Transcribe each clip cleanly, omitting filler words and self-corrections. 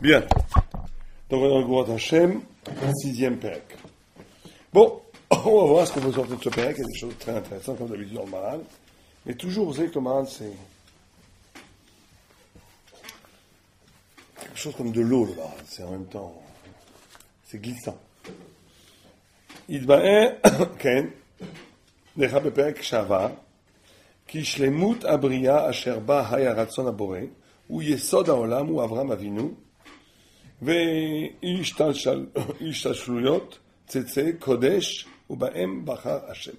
Bien. Donc on est dans le Gourat Hashem, 6e Pérec. Bon, on va voir ce qu'on peut sortir de ce Pérec. Il y a des choses très intéressantes, comme d'habitude dans le Maral. Mais toujours, vous savez que le Maral, c'est quelque chose comme de l'eau, le Maral. C'est en même temps, c'est glissant. Idba'e, Ken, Necha Bepérec Shava, Ki Shlemut Abriya Asher Ba Haya Ratzon Abore, ou Yesod HaOlam, ou Avram Avinu, והשתלשלויות צאצאי קודש ובהם בחר השם.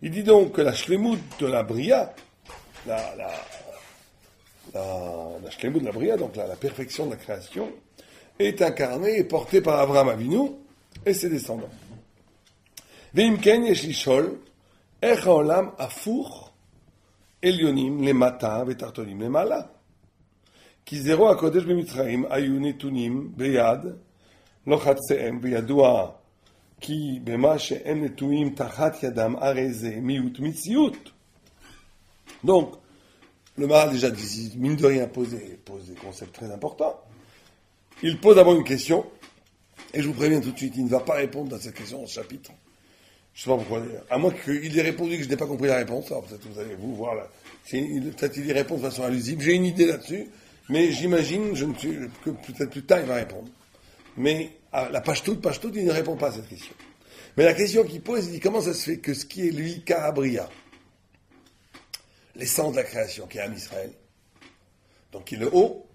Il dit donc que la shlemut de la bria, la shlemut de la bria, donc la perfection de la création, est incarnée et portée par Avraham Avinu et ses descendants. ואם כן יש לשאול, איך העולם הפוך עליונים למטה ותחתונים למעלה? כי זרוע הקודש במצרים היו נתונים ביד, לא חצאיהם, וידוע כי במה שהם נטועים תחת ידם הרי זה מיעוט מציאות. Donc, le Maral déjà dit, mine de rien, pose des concepts très importants. Il pose d'abord une question, et je vous préviens tout de suite, il ne va pas répondre à cette question dans ce chapitre. Je ne sais pas pourquoi d'ailleurs. À moins qu'il ait répondu que je n'ai pas compris la réponse, alors peut-être vous allez vous voir là. Peut-être qu'il y répond de façon allusive. J'ai une idée là-dessus. Mais j'imagine que peut-être plus tard il va répondre. Mais à la page toute, il ne répond pas à cette question. Mais la question qu'il pose, il dit comment ça se fait que ce qui est lui, Ka'abria, l'essence de la création, qui est Am Israël, donc qui est le haut,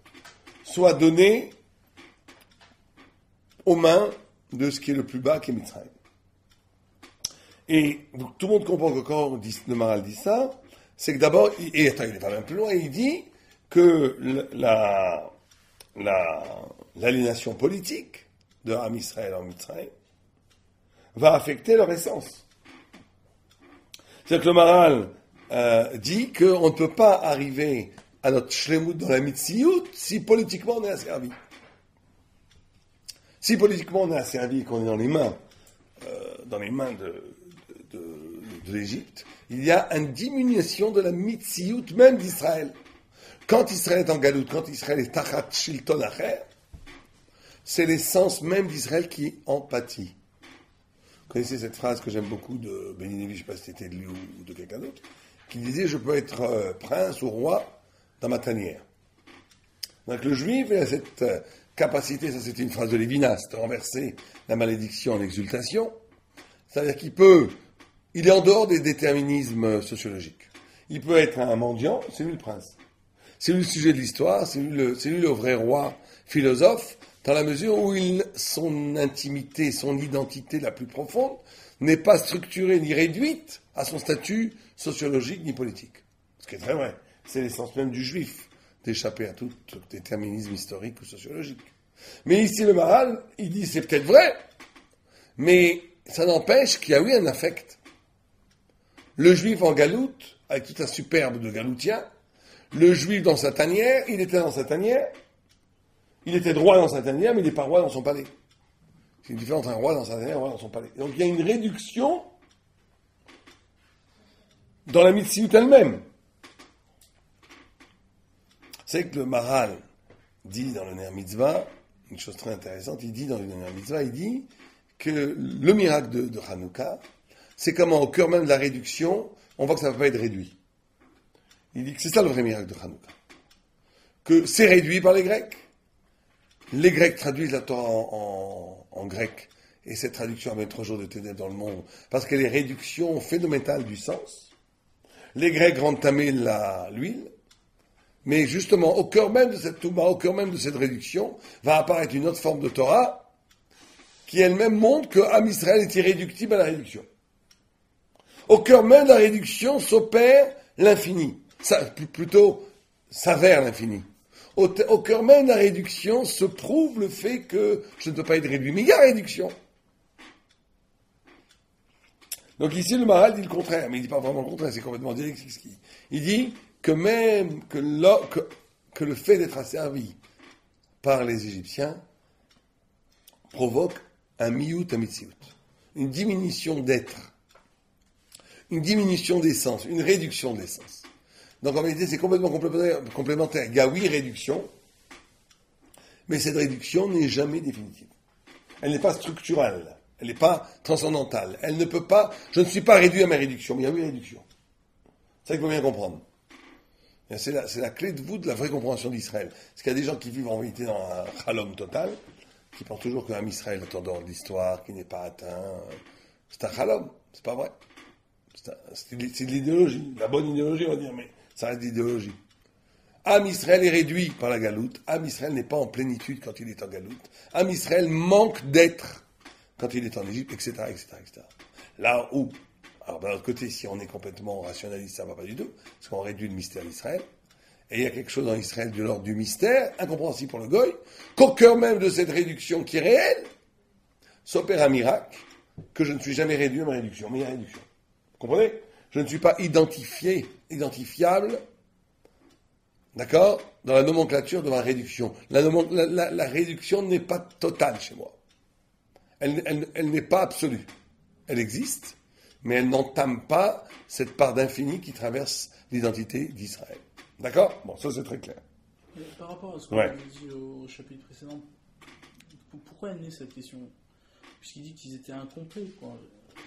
soit donné aux mains de ce qui est le plus bas, qui est Mitzrayim. Et donc, tout le monde comprend que quand le Maral dit ça, c'est que d'abord, et attends, il va même plus loin, il dit que l'aliénation politique de Am Israël en Mitzrayim va affecter leur essence. C'est-à-dire que le Maral dit qu'on ne peut pas arriver à notre shlemut dans la mitziyut si politiquement on est asservi. Si politiquement on est asservi et qu'on est dans les mains de l'Égypte, il y a une diminution de la mitziyut même d'Israël. Quand Israël est en galoute, quand Israël est tachat shilton acher, c'est l'essence même d'Israël qui en pâtit. Vous connaissez cette phrase que j'aime beaucoup de Benny Lévy, je ne sais pas si c'était de lui ou de quelqu'un d'autre, qui disait « Je peux être prince ou roi dans ma tanière ». Donc le juif a cette capacité, ça c'était une phrase de Lévinas, de renverser la malédiction en exultation, c'est-à-dire il est en dehors des déterminismes sociologiques. Il peut être un mendiant, c'est lui le prince. C'est lui le sujet de l'histoire, c'est lui le vrai roi philosophe, dans la mesure où son intimité, son identité la plus profonde n'est pas structurée ni réduite à son statut sociologique ni politique. Ce qui est très vrai. C'est l'essence même du juif, d'échapper à tout déterminisme historique ou sociologique. Mais ici, le Maral, il dit c'est peut-être vrai, mais ça n'empêche qu'il y a eu un affect. Le juif en galoute, avec toute la superbe de galoutien, le juif dans sa tanière, il était dans sa tanière, il était roi dans sa tanière, mais il n'est pas roi dans son palais. C'est une différence entre un roi dans sa tanière et un roi dans son palais. Donc il y a une réduction dans la mitzvah elle-même. C'est que le Maral dit dans le Ner Mitzvah, une chose très intéressante, il dit dans le Ner Mitzvah, il dit que le miracle de Hanouka, c'est comment au cœur même de la réduction, on voit que ça ne va pas être réduit. Il dit que c'est ça le vrai miracle de Hanouka. Que c'est réduit par les Grecs. Les Grecs traduisent la Torah en grec. Et cette traduction amène 3 jours de ténèbres dans le monde. Parce qu'elle est réduction phénoménale du sens. Les Grecs rendent tamée l'huile. Mais justement, au cœur même de cette Touma, au cœur même de cette réduction, va apparaître une autre forme de Torah qui elle-même montre que Am Israël est irréductible à la réduction. Au cœur même de la réduction s'opère l'infini. Plutôt s'avère l'infini. Au cœur même de la réduction se prouve le fait que je ne peux pas être réduit. Mais il y a réduction. Donc ici, le Maral dit le contraire, mais il ne dit pas vraiment le contraire, c'est complètement dialectique. Il dit que même que le fait d'être asservi par les Égyptiens provoque un miyut mitziyut, une diminution d'être, une diminution d'essence, une réduction d'essence. Donc en réalité, c'est complètement complémentaire. Il y a oui réduction, Mais cette réduction n'est jamais définitive. Elle n'est pas structurelle. Elle n'est pas transcendantale. Elle ne peut pas... Je ne suis pas réduit à ma réduction, mais il y a eu réduction. C'est ça qu'il faut bien comprendre. Et c'est la clé de voûte de la vraie compréhension d'Israël. Parce qu'il y a des gens qui vivent en vérité dans un chalom total, qui pensent toujours qu'un Israël est en dehors de l'histoire, qui n'est pas atteint. C'est un chalom, c'est pas vrai. C'est de l'idéologie, la bonne idéologie on va dire, mais ça reste d'idéologie. Am Israël est réduit par la galoute, Am Israël n'est pas en plénitude quand il est en galoute, Am Israël manque d'être quand il est en Égypte, etc., etc., etc. Là où, alors d'un autre côté, si on est complètement rationaliste, ça ne va pas du tout, parce qu'on réduit le mystère d'Israël, et il y a quelque chose dans Israël de l'ordre du mystère, incompréhensible pour le goy, qu'au cœur même de cette réduction qui est réelle, s'opère un miracle, que je ne suis jamais réduit à ma réduction, mais il y a réduction. Vous comprenez? Je ne suis pas identifiable, d'accord, dans la nomenclature de ma réduction. La réduction n'est pas totale chez moi. Elle n'est pas absolue. Elle existe, mais elle n'entame pas cette part d'infini qui traverse l'identité d'Israël. D'accord? Bon, ça c'est très clair. Mais par rapport à ce qu'on avait dit au chapitre précédent, pourquoi est née cette question? Puisqu'il dit qu'ils étaient incomplets, quoi.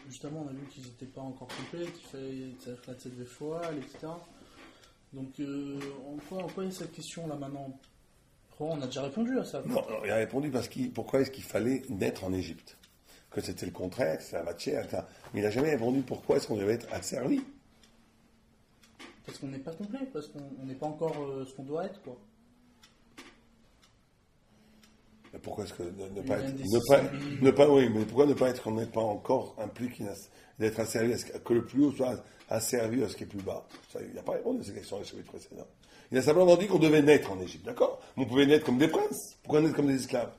Justement, on a vu qu'ils n'étaient pas encore complets, qu'il fallait la tête de Shoal, etc. Donc, en quoi est cette question-là maintenant? On a déjà répondu à ça. Non, il a répondu pourquoi est-ce qu'il fallait naître en Égypte? Que c'était le contraire, que c'était la matière, etc. Mais il n'a jamais répondu pourquoi est-ce qu'on devait être asservi. Parce qu'on n'est pas complet, parce qu'on n'est pas encore ce qu'on doit être, quoi. Mais pourquoi est-ce que oui, mais pourquoi ne pas être qu'on n'est pas encore impliqué d'être asservi, que le plus haut soit asservi à ce qui est plus bas? Ça, il n'a pas répondu à ces questions dans les chapitres précédents. Il a simplement dit qu'on devait naître en Égypte, d'accord? Mais on pouvait naître comme des princes. Pourquoi naître comme des esclaves?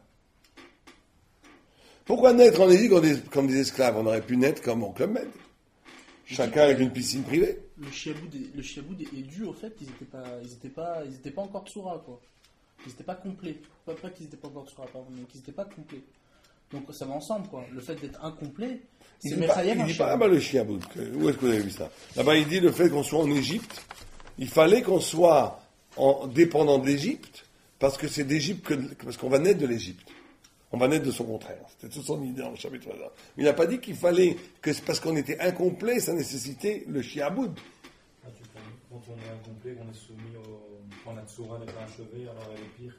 Pourquoi naître en Égypte comme des esclaves? On aurait pu naître comme au Club Med. Chacun avec une piscine privée. Le chiaboud est dû au fait qu'ils n'étaient pas encore Tsura, quoi. Ils n'étaient pas complets. Pas qu'ils n'étaient pas encore Tsura, pardon, mais qu'ils n'étaient pas complets. Donc ça va ensemble, quoi. Le fait d'être incomplet, c'est Mechayev. Il dit pas là-bas le chiaboud. Où est-ce que vous avez vu ça? Là-bas, il dit le fait qu'on soit en Égypte, il fallait qu'on soit dépendant de l'Égypte, parce que c'est d'Égypte parce qu'on va naître de l'Égypte. On va naître de son contraire. C'était toute son idée dans le chapitre 3. Mais il n'a pas dit qu'il fallait que c'est parce qu'on était incomplet, ça nécessitait le chiaboud. Quand on est incomplet, qu'on est soumis quand la Tsura n'est pas achevée, alors elle est pire.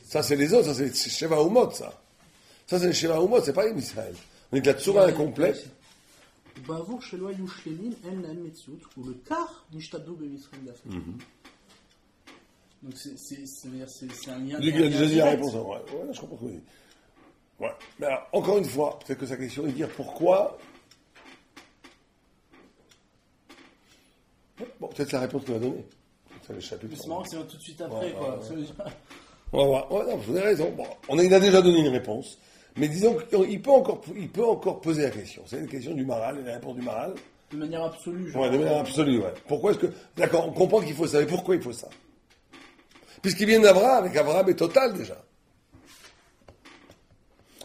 Ça, c'est les autres, ça, c'est Sheva Umot, ça. Ça, c'est le Sheva Umot, c'est pas Israël. On est que la Tsura incomplète. Bavour Sheloa Yushlemin En Lahem Metziut, ou le Kar Nishtadou B'Misraël Dafne. Donc c'est un lien. Il a déjà dit la réponse. Ouais, je comprends ce que vous dites. Ouais. Mais alors, encore une fois, peut-être que sa question est de dire pourquoi. Bon, peut-être la réponse qu'il va donner. C'est le chapitre. C'est marrant que c'est tout de suite après, quoi. On va voir. Ouais, non, vous avez raison. Bon, il a déjà donné une réponse. Mais disons qu'il peut encore poser la question. C'est une question du Maral, et la réponse du Maral. De manière absolue, de manière absolue, ouais. Pourquoi est-ce que. D'accord, on comprend qu'il faut ça. Mais pourquoi il faut ça? Puisqu'il vient d'Abraham, avec Abraham est total déjà.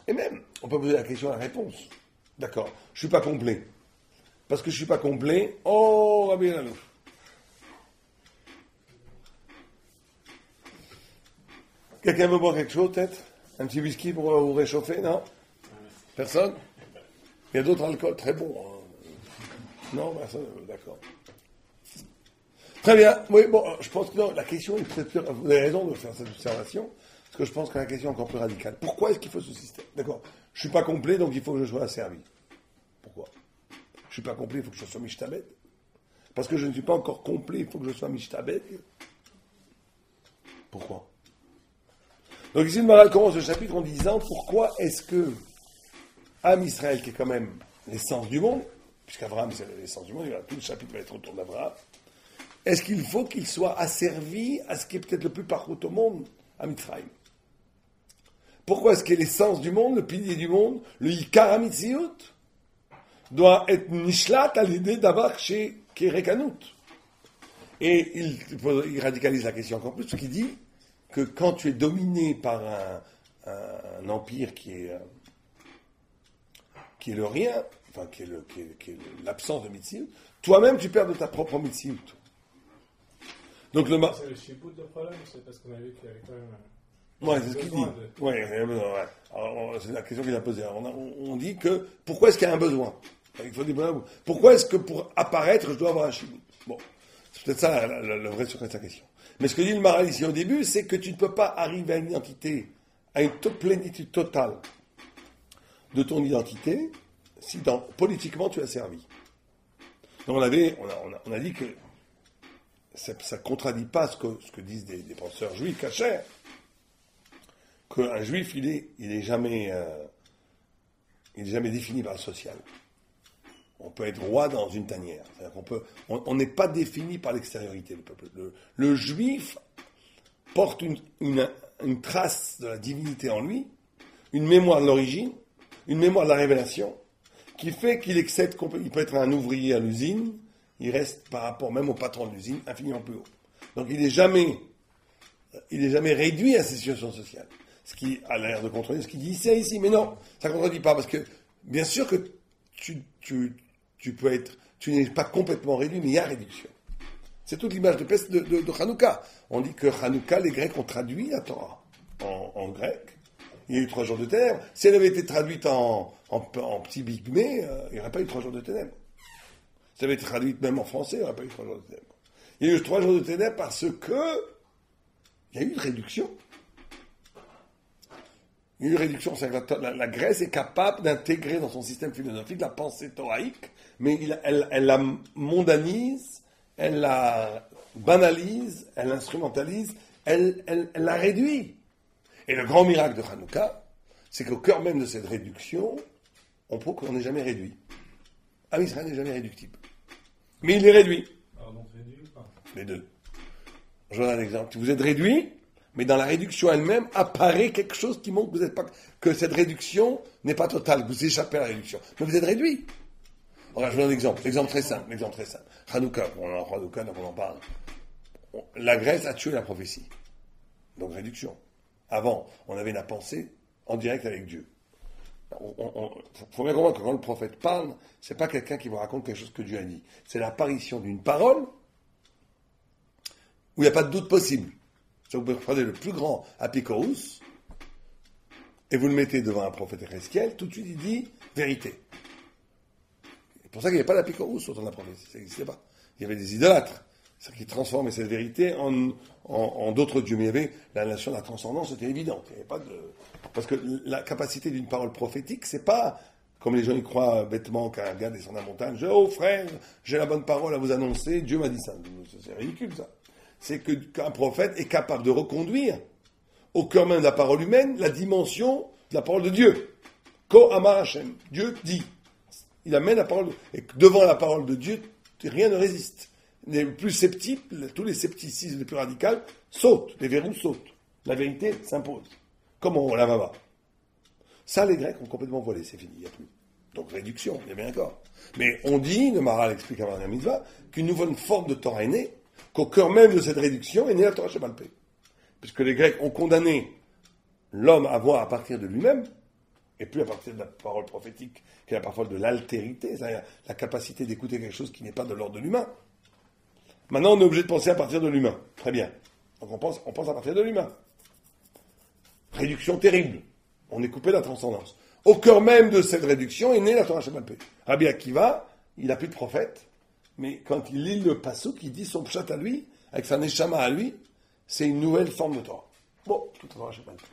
Et même, on peut poser la question à la réponse. D'accord, je suis pas complet. Parce que je suis pas complet, oh, Rabbi Lalouf. Quelqu'un veut boire quelque chose, peut-être? Un petit whisky pour vous réchauffer, non? Personne? Il y a d'autres alcools très bons. Hein. Non, personne, d'accord. Très bien. Oui, bon, je pense que non, la question est peut-être. Vous avez raison de faire cette observation, parce que je pense que la question est encore plus radicale. Pourquoi est-ce qu'il faut ce système? D'accord. Je suis pas complet, donc il faut que je sois asservi. Pourquoi? Je suis pas complet, il faut que je sois mishtabed. Parce que je ne suis pas encore complet, il faut que je sois mishtabed. Pourquoi? Donc ici, le Maral commence le chapitre en disant pourquoi est-ce que Am Israël, qui est quand même l'essence du monde, puisqu'Abraham c'est l'essence du monde, tout le chapitre va être autour d'Abraham, est-ce qu'il faut qu'il soit asservi à ce qui est peut-être le plus partout au monde, à Mitzrayim? Pourquoi est-ce que l'essence du monde, le pilier du monde, le Yikar HaMitziut, doit être nishlat à l'idée d'avoir chez Kerekanut? Et il radicalise la question encore plus, parce qu'il dit que quand tu es dominé par un empire qui est le rien, enfin qui est l'absence de Mitziut, toi-même tu perds de ta propre Mitziut. Donc c'est le chibout de problème, c'est parce qu'on a vu qu'il y avait quand même Ouais, c'est ce qu'il dit. Ouais. Alors, c'est la question qu'il a posée. Alors, on dit que, pourquoi est-ce qu'il y a un besoin? Il faut des besoins. Pourquoi est-ce que pour apparaître, je dois avoir un chibout? Bon. C'est peut-être ça le vrai secret de sa question. Mais ce que dit le Maharal ici au début, c'est que tu ne peux pas arriver à une identité, à une plénitude totale de ton identité, si politiquement tu as servi. Donc on a dit que ça ne contradit pas ce que disent des penseurs juifs cachers, qu'un juif, il est jamais défini par le social. On peut être roi dans une tanière. C'est-à-dire on n'est pas défini par l'extériorité, le peuple. Le juif porte une trace de la divinité en lui, une mémoire de l'origine, une mémoire de la révélation, qui fait qu'il excède, il peut être un ouvrier à l'usine, il reste par rapport même au patron de l'usine infiniment plus haut. Donc il n'est jamais réduit à ses situations sociales. Ce qui a l'air de contredire ce qu'il dit ici, mais non, ça ne contredit pas, parce que bien sûr que tu n'es pas complètement réduit, mais il y a réduction. C'est toute l'image de Hanouka. On dit que Hanouka, les Grecs ont traduit la Torah en grec. Il y a eu 3 jours de ténèbres. Si elle avait été traduite en petit bigmé, il n'y aurait pas eu 3 jours de ténèbres. Si elle avait été traduite même en français, il n'y aurait pas eu 3 jours de ténèbres. Il y a eu 3 jours de ténèbres parce que il y a eu une réduction. Il y a eu une réduction. C'est-à-dire que la Grèce est capable d'intégrer dans son système philosophique la pensée thoraïque, mais elle la mondanise, elle la banalise, elle l'instrumentalise, elle la réduit. Et le grand miracle de Hanouka, c'est qu'au cœur même de cette réduction, on prouve qu'on n'est jamais réduit. Am Israël n'est jamais réductible. Mais il est réduit. Alors donc réduit ou pas? Les deux. Je donne un exemple. Vous êtes réduit, mais dans la réduction elle-même apparaît quelque chose qui montre que vous êtes pas, que cette réduction n'est pas totale, que vous échappez à la réduction. Mais vous êtes réduit. Alors, je vous donne un exemple. L'exemple très simple. Hanouka, on en parle. La Grèce a tué la prophétie. Donc réduction. Avant, on avait la pensée en direct avec Dieu. Il faut bien comprendre que quand le prophète parle, c'est pas quelqu'un qui vous raconte quelque chose que Dieu a dit. C'est l'apparition d'une parole où il n'y a pas de doute possible. Vous pouvez prendre le plus grand apikoros et vous le mettez devant un prophète Ezechiel, tout de suite il dit vérité. C'est pour ça qu'il n'y avait pas d'apikoros autour de la prophétie, ça n'existait pas. Il y avait des idolâtres. C'est-à-dire qu'ils transformaient cette vérité en d'autres dieux. Mais il y avait la notion de la transcendance, c'était évident. Il n'y avait pas de... Parce que la capacité d'une parole prophétique, c'est pas comme les gens y croient bêtement qu'un gars descend de la montagne, oh frère, j'ai la bonne parole à vous annoncer, Dieu m'a dit ça. C'est ridicule ça. C'est qu'un prophète est capable de reconduire au cœur même de la parole humaine la dimension de la parole de Dieu. Ko Amar Hashem. Dieu dit. Il amène la parole. Et devant la parole de Dieu, rien ne résiste. Les plus sceptiques, tous les scepticismes les plus radicaux sautent, les verrous sautent. La vérité s'impose. Comme on la va. Ça, les Grecs ont complètement volé, c'est fini, il n'y a plus. Donc réduction, il y a bien d'accord. Mais on dit, le Maharal explique avant la mitzvah, qu'une nouvelle forme de Torah est née, qu'au cœur même de cette réduction est née la Torah Shebaal Peh. Puisque les Grecs ont condamné l'homme à voir à partir de lui-même, et plus à partir de la parole prophétique, qui est la parole de l'altérité, c'est-à-dire la capacité d'écouter quelque chose qui n'est pas de l'ordre de l'humain. Maintenant, on est obligé de penser à partir de l'humain. Très bien. Donc on pense à partir de l'humain. Réduction terrible. On est coupé de la transcendance. Au cœur même de cette réduction est née la Torah Shebaal Peh. Rabbi Akiva, il n'a plus de prophète, mais quand il lit le passouk, il dit son pshat à lui, avec sa neshama à lui, c'est une nouvelle forme de Torah. Bon, toute la Torah Shebaal Peh.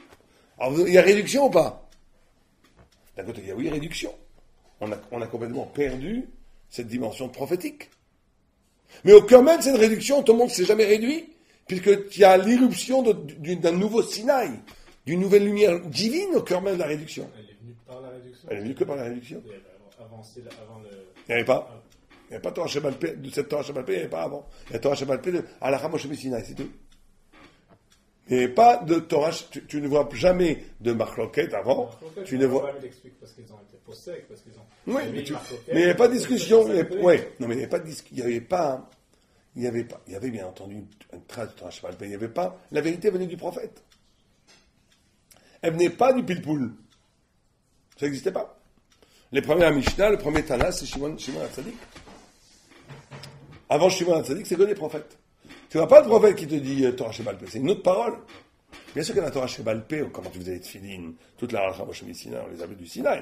Alors, il y a réduction ou pas? D'un côté, il y a oui, réduction. On a complètement perdu cette dimension prophétique. Mais au cœur même de cette réduction, tout le monde ne s'est jamais réduit, puisqu'il y a l'irruption d'un nouveau Sinaï, d'une nouvelle lumière divine au cœur même de la réduction. Elle est venue par la réduction. Elle est venue que par la réduction. Avant le... Il n'y avait pas. Il n'y avait pas Torah Shebaal Peh, de cette Torah Shebaal Peh, il n'y avait pas avant. Il y a Torah Shebaal Peh de Halakha Moshe Sinaï, c'est tout. Il n'y avait pas de Torah, tu ne vois jamais de Marloquette avant. Tu ne vois. Il explique parce qu'ils ont été posés, parce qu'ils ont. Oui, mais il n'y avait pas de discussion. Oui, non, mais il n'y avait pas de discussion. Il y avait bien entendu une trace de Torah Shebaal Peh. Il n'y avait pas. La vérité venait du prophète. Elle venait pas du pilpoul. Ça n'existait pas. Les premiers Mishnah, le premier Tana, c'est Shimon HaTzadik. Avant Shimon HaTzadik, c'est que les prophètes. Tu n'as pas le prophète qui te dit Torah Shebaal Peh, c'est une autre parole. Bien sûr que la Torah chez Balpé, comment tu faisais les tefilines, toute la halakha Moshe Sinaï, on les avait du Sinaï.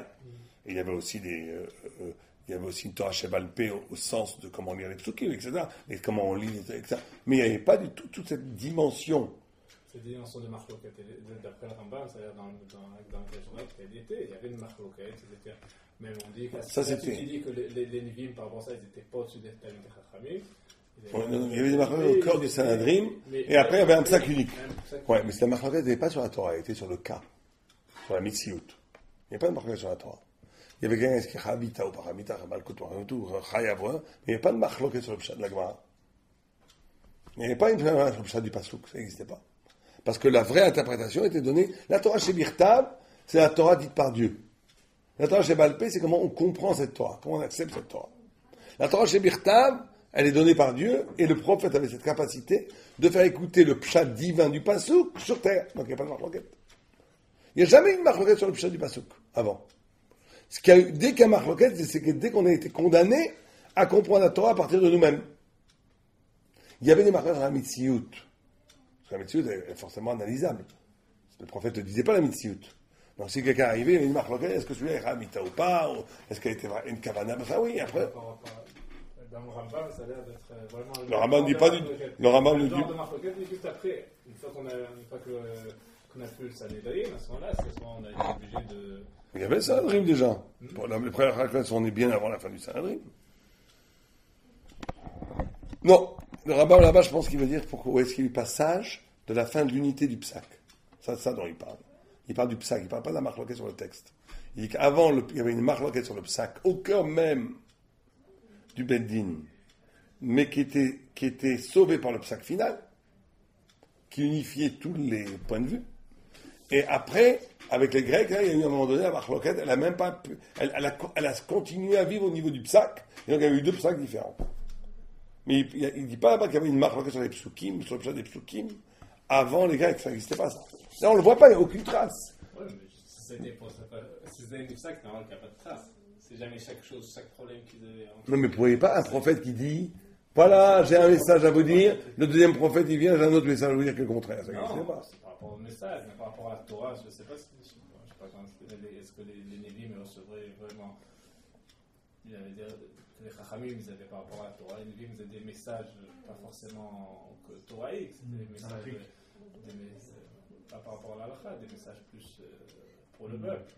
Et il y avait aussi il y avait aussi une Torah chez Balpé au sens de comment lire les psukim, etc. Et comment on lit, etc. Mais il n'y avait pas du tout toute cette dimension. Cette dimension de marloquette, d'après le Rambam, c'est-à-dire dans le Kéjorat, il y avait une marloquette, même on dit que ça, tu dis que les Nivim, par rapport à ça, ils n'étaient pas au-dessus des Talmud Chachamim. Il y avait des marloquettes au cœur du Sanhedrin, et après il y avait un psak unique. Ouais, mais cette marloquette n'était pas sur la Torah, elle était sur le cas, sur la Mitziout. Il n'y a pas de marloquette sur la Torah. Il y avait quelqu'un qui est Chavita ou Paramita, Chabalkut, Chayav, mais il n'y avait pas de marloquette sur le pshat de la Gemara. Il n'y avait pas une marloquette sur le pshat du Pasuk, ça n'existait pas. Parce que la vraie interprétation était donnée. La Torah chez Birtav, c'est la Torah dite par Dieu. La Torah chez Balpé, c'est comment on comprend cette Torah, comment on accepte cette Torah. La Torah chez Birtav, elle est donnée par Dieu, et le prophète avait cette capacité de faire écouter le pshat divin du Pasuk sur terre. Donc il n'y a pas de marloquette. Il n'y a jamais eu de marloquette sur le pshat du Pasuk, avant. Ce qu'il y a eu, dès qu'il y a marloquette, c'est que dès qu'on a été condamné à comprendre la Torah à partir de nous-mêmes. Il y avait des marloquettes dans la Mitziout. La Mitziout est forcément analysable. Le prophète ne disait pas la Mitziout. Donc si quelqu'un arrivait, il avait une marloquette, est-ce que celui-là est Ramita ou pas, ou est-ce qu'elle était une Kavana? Ça oui, après. Dans le Rambam, ça a l'air d'être vraiment... Le Rambam ne dit pas du tout. Le Rambam ne dit... Le genre de marloquette, juste après, une fois qu'on a fait le Sanhedrin, à ce moment-là, on a été obligé de... Il y avait le Sanhedrin déjà. Les premières marloquettes sont nées bien avant la fin du Sanhedrin. Non. Le Rambam là-bas, je pense qu'il veut dire où est-ce qu'il y a eu passage de la fin de l'unité du psak. C'est ça dont il parle. Il parle du psak, il ne parle pas de la marloquette sur le texte. Il dit qu'avant, il y avait une marloquette sur le psak, au cœur même du Beddin, mais qui était sauvé par le psak final, qui unifiait tous les points de vue. Et après, avec les Grecs, là, il y a eu à un moment donné la marloquette, elle a même pas pu, elle a continué à vivre au niveau du psak, et donc il y a eu deux psaks différents. Mais il ne dit pas là-bas qu'il y avait une marloquette sur les psukim, sur le pshat des psukim, avant les Grecs, ça n'existait pas ça. Là, on ne le voit pas, il n'y a aucune trace. Oui, mais si c'était un psak, normalement, il n'y a pas de trace. C'est jamais chaque problème qu'ils avaient. Non, mais vous ne voyez pas un prophète qui dit voilà, j'ai un message à vous dire, le deuxième prophète il vient, j'ai un autre message à vous dire que le contraire. Ça n'existait pas. C'est par rapport au message, mais par rapport à la Torah, je ne sais pas si. Je sais pas quand est-ce que les Névim recevraient vraiment. Il y avait les Chachamim, ils avaient par rapport à la Torah, les Névim, ils avaient des messages, pas forcément toraïques, c'était des messages. Pas par rapport à l'halakha, des messages plus pour le peuple.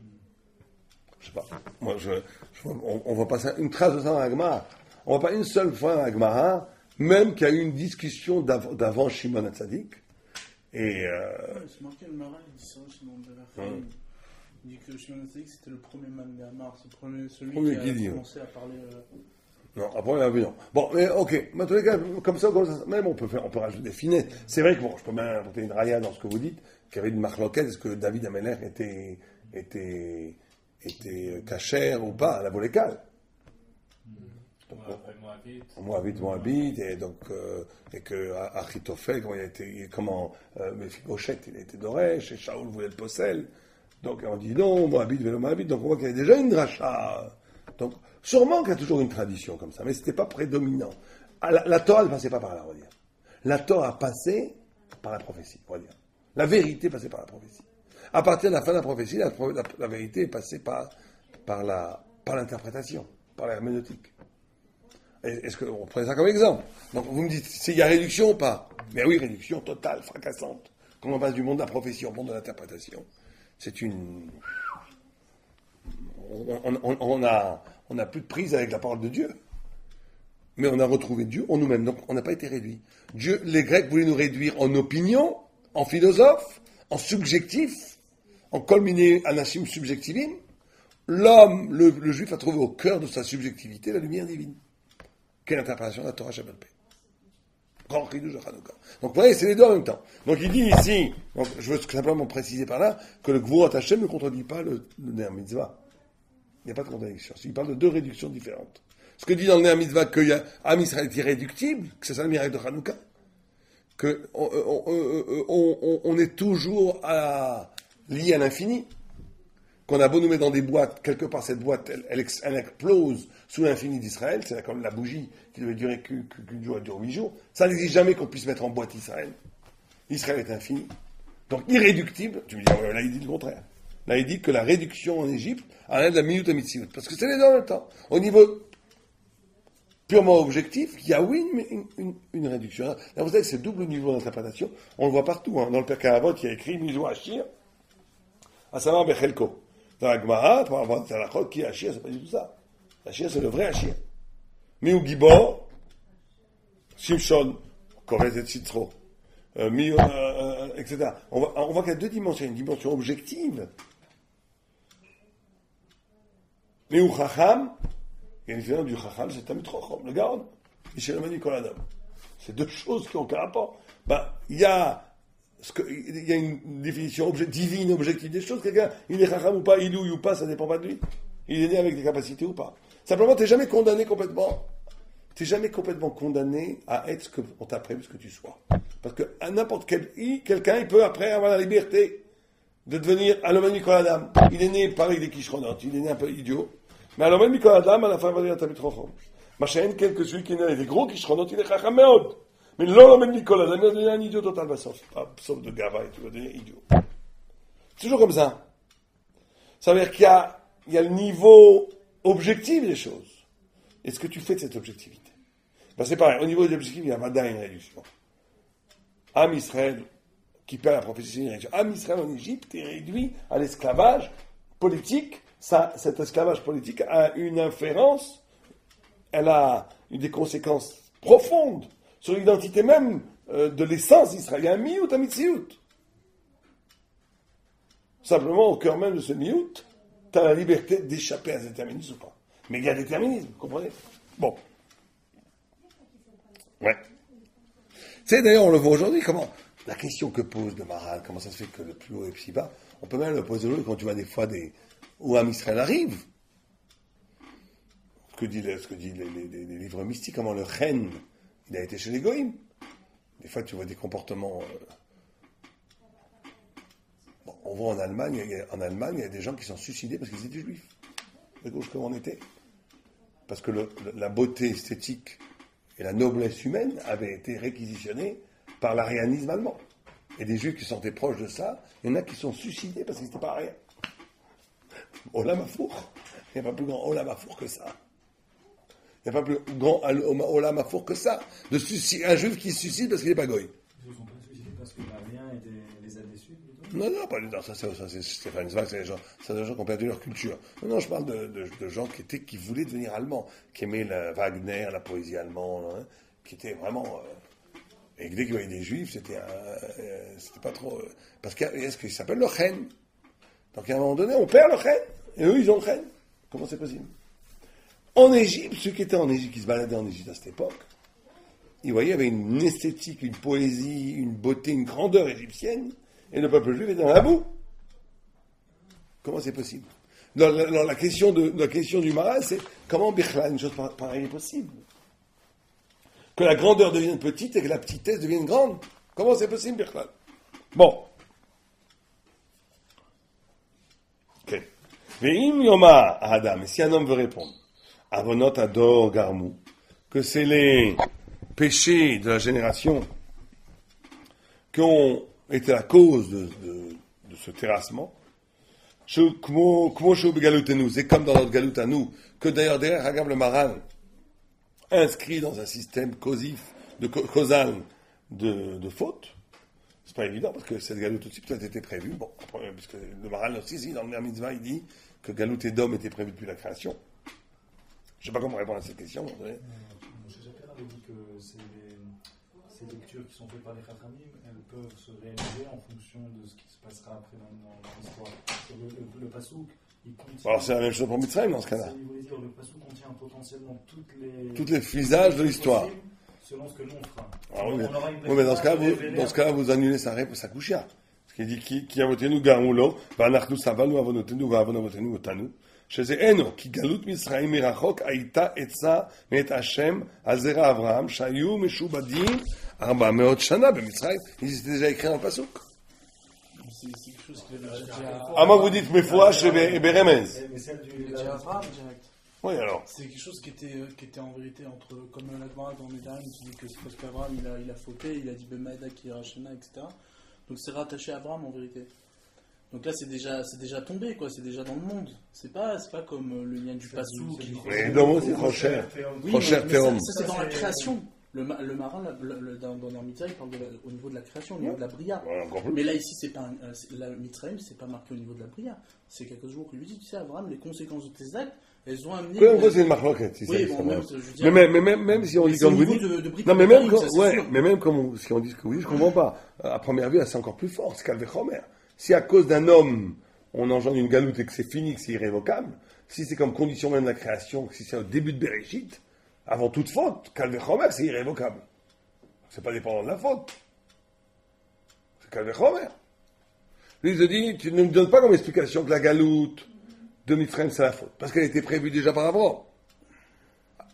Je sais pas. Moi, on voit pas ça, une trace de ça dans la Gemara. On voit pas une seule fois dans la Gemara, même qu'il y a eu une discussion d'avant Shimon HaTzadik. Et c'est marqué le Maral, il dit ça aussi dans le Berachim. Il dit que Shimon HaTzadik c'était le premier man d'Amar, celui qui a commencé à parler. Non, après, il a vu non. Bon, mais ok. Mais en tous les cas, comme ça, même on peut rajouter des finesses. C'est vrai que bon, je peux même apporter une raya dans ce que vous dites, qu'il y avait une marloquette, est-ce que David Amelech était cachère ou pas à la volécale. Moabite, et donc, et que Achitophel, Mephibosheth, il a été d'Oresh, et Shaoul voulait le possel. Donc, on dit non, Moabite, vélo Moabite, donc on voit qu'il y avait déjà une dracha. Donc, sûrement qu'il y a toujours une tradition comme ça, mais c'était pas prédominant. La Torah ne passait pas par là, on va dire. La Torah passait par la prophétie, on va dire. La vérité passait par la prophétie. À partir de la fin de la prophétie, la vérité est passée par l'interprétation, par l'herméneutique. Est-ce qu'on prend ça comme exemple? Donc vous me dites, s'il y a réduction ou pas? Mais oui, réduction totale, fracassante. Quand on passe du monde de la prophétie au monde de l'interprétation, c'est une... On n'a plus de prise avec la parole de Dieu. Mais on a retrouvé Dieu en nous-mêmes, donc on n'a pas été réduit. Les Grecs voulaient nous réduire en opinion, en philosophe, en subjectif, en colminé anachim subjectivim. L'homme, le juif, a trouvé au cœur de sa subjectivité la lumière divine. Quelle interprétation de la Torah Shabbat Pé. Grand chidouche de Hanouka. Donc vous voyez, c'est les deux en même temps. Donc il dit ici, donc, je veux simplement préciser par là, que le Gvurat Hashem ne contredit pas le Ner Mitzvah. Il n'y a pas de contradiction. Il parle de deux réductions différentes. Ce que dit dans le Ner Mitzvah que Am Israël est irréductible, que c'est ça le miracle de Hanouka, que on est toujours lié à l'infini, qu'on a beau nous mettre dans des boîtes, quelque part cette boîte, elle explose sous l'infini d'Israël, c'est comme la bougie qui devait durer qu'une jour, elle dure 8 jours, ça n'existe jamais qu'on puisse mettre en boîte Israël. Israël est infini. Donc irréductible, tu me dis, ouais, là il dit le contraire. Là il dit que la réduction en Égypte enlève la minute à Mitziout. Parce que c'est les deux en même temps. Au niveau purement objectif, il y a oui une réduction. Là, vous savez, ce double niveau d'interprétation, on le voit partout. Hein. Dans le Pirkei Avot, il y a écrit Mizo Hachir, Asama Bechelko. Dans la Gemara, pour avoir des halachot, qui est Hachir, c'est pas du tout ça. Hachir, c'est le vrai Hachir. Miou Gibor, Shimshon, Kovet et Tzitro, etc. On voit qu'il y a deux dimensions. Une dimension objective. Miou Chacham, il y a une différence du Chacham, c'est Tamid Chacham, le Gaon, et chez le Nicolas Adam. C'est deux choses qui ont aucun rapport. Il y a une définition divine, objective des choses. Quelqu'un, il est Chacham ou pas, il ou pas, ça dépend pas de lui. Il est né avec des capacités ou pas. Simplement, tu n'es jamais condamné complètement. Tu n'es jamais complètement condamné à être ce qu'on t'a prévu, ce que tu sois. Parce que à n'importe quelqu'un, il peut après avoir la liberté de devenir Alomani Nicolas Adam. Il est né pareil des Kishronotes, il est né un peu idiot. Mais Alomani Nicolas Adam, à la fin, il va devenir Tamid Chacham. Machin, quelque celui qui est né avec des gros Kishronotes, il est Chacham Meod. Mais l'Alomani Nicolas Adam, il va devenir un idiot total, sauf de Gava, et tu vas devenir idiot. C'est toujours comme ça. Ça veut dire qu'il y a le niveau objectif des choses. Et ce que tu fais de cette objectivité. C'est pareil, au niveau de l'objectif, il y a Vada une réduction. Am Israël, qui perd la prophétie, c'est une réduction. Am Israël en Égypte est réduit à l'esclavage politique. Cet esclavage politique a une inférence, elle a des conséquences profondes sur l'identité même de l'essence d'Israël. Il y a un miout, un mitziout. Simplement, au cœur même de ce miout, tu as la liberté d'échapper à ce déterminisme ou pas. Mais il y a déterminisme, vous comprenez? Bon. Ouais. Tu sais, d'ailleurs, on le voit aujourd'hui, comment la question que pose le Maral, comment ça se fait que le plus haut est si bas, on peut même le poser aujourd'hui quand tu vois des fois où Am Israël arrive. Ce que dit les livres mystiques, comment le Chen, il a été chez les Goïm. Des fois, tu vois des comportements. On voit en Allemagne, il y a des gens qui sont suicidés parce qu'ils étaient juifs. De gauche comme on était. Parce que la beauté esthétique et la noblesse humaine avaient été réquisitionnée par l'arianisme allemand. Et des juifs qui se sentaient proches de ça, il y en a qui sont suicidés parce qu'ils n'étaient pas rien. Olam Hafour. Il n'y a pas plus grand Olam Hafour que ça. Il n'y a pas plus grand Olam Hafour que ça. Un juif qui se suicide parce qu'il n'est pas goy. Ils ne sont pas suicidés parce que l'arien les a déçus plutôt. Non, pas du tout. Ça c'est Stéphane Zweig, c'est des gens qui ont perdu leur culture. Non, je parle de gens qui voulaient devenir allemands, qui aimaient Wagner, la poésie allemande, hein, qui étaient vraiment. Et dès qu'ils voyaient des juifs, c'était pas trop. Parce qu'est-ce qu'ils s'appellent le Chen. Donc à un moment donné, on perd le Chen, et eux, ils ont le Chen. Comment c'est possible? En Égypte, ceux qui étaient en Égypte, qui se baladaient en Égypte à cette époque, ils voyaient, il y avait une esthétique, une poésie, une beauté, une grandeur égyptienne, et le peuple juif était dans la boue. Comment c'est possible? La question du Maral, c'est comment une chose pareille est possible? Que la grandeur devienne petite et que la petitesse devienne grande. Comment c'est possible, Birklal? Bon. Ok. Ve'im yoma Adam, et si un homme veut répondre, avonot ador garmou, que c'est les péchés de la génération qui ont été la cause de ce terrassement, c'est comme dans notre galout à nous, que d'ailleurs derrière Hagab le Maral inscrit dans un système causal de faute. C'est pas évident parce que cette galout tout de suite a été prévue. Bon, puisque le Maral aussi, dans le Ner Mitzvah, il dit que galout et Dom était prévu depuis la création. Je sais pas comment répondre à cette question. Moshe Shapira avait dit que ces lectures qui sont faites par les Chachamim, elles peuvent se réaliser en fonction de ce qui se passera après dans l'histoire. Le Passouk, il contient... Alors c'est la même chose pour Mitzrayim dans ce cas-là. Il voulait dire le Passouk contient potentiellement toutes les visages de l'histoire. Selon ce que nous on fera. Ah, oui, mais dans ce cas, vous annulez sa couchia. Parce qu'il dit qui a voté nous garoulo, vanachnu savanu avonotenu vavonotenu otanu. שזה אינו, כי גלות מצרים מרחוק הייתה עצה מאת השם על זרע אברהם שהיו משובדים 400 שנה במצרים. Ils étaient déjà écrits dans le Passouk. C'est quelque chose qui avait déjà... À moins que vous dites Mefouach et Beremez. Mais celle du... Abraham, direct. Oui, alors. C'est quelque chose qui était en vérité entre, comme la Gemara dans Nedarim qui dit que c'est parce qu'Abraham il a fauté, il a dit Bemaïda qui Rachena, etc. Donc c'est rattaché à Abraham en vérité. Donc là c'est déjà tombé quoi, c'est déjà dans le monde. C'est pas comme le lien du Passou qui. Mais Domo c'est trop cher. Oui, Trop cher, mais Théom. ça c'est dans la création. Le marin, dans l'Armitra, il parle au niveau de la création, au niveau de la bria. Ouais, encore plus. Mais là, ici, c'est pas la Mitzrayim, c'est pas marqué au niveau de la bria. C'est quelque chose qu'il lui dit, tu sais, Abraham, les conséquences de tes actes, elles ont amené. En gros, c'est une marloquette, si oui, ça bon, même, je veux dire, mais même si on dit comme vous dites. Non, mais même si on dit ce que vous dites, je comprends pas. À première vue, c'est encore plus fort, c'est Calvé-Chomer. Si à cause d'un homme, on engendre une galoute et que c'est fini, que c'est irrévocable, si c'est comme condition même de la création, si c'est au début de Bereshit, avant toute faute, Calvé-Chomer, c'est irrévocable. C'est pas dépendant de la faute. C'est Calvé-Chomer. Lui, il se dit, tu ne me donnes pas comme explication que la galoute de Mitzrayim, c'est la faute. Parce qu'elle était prévue déjà par Abraham.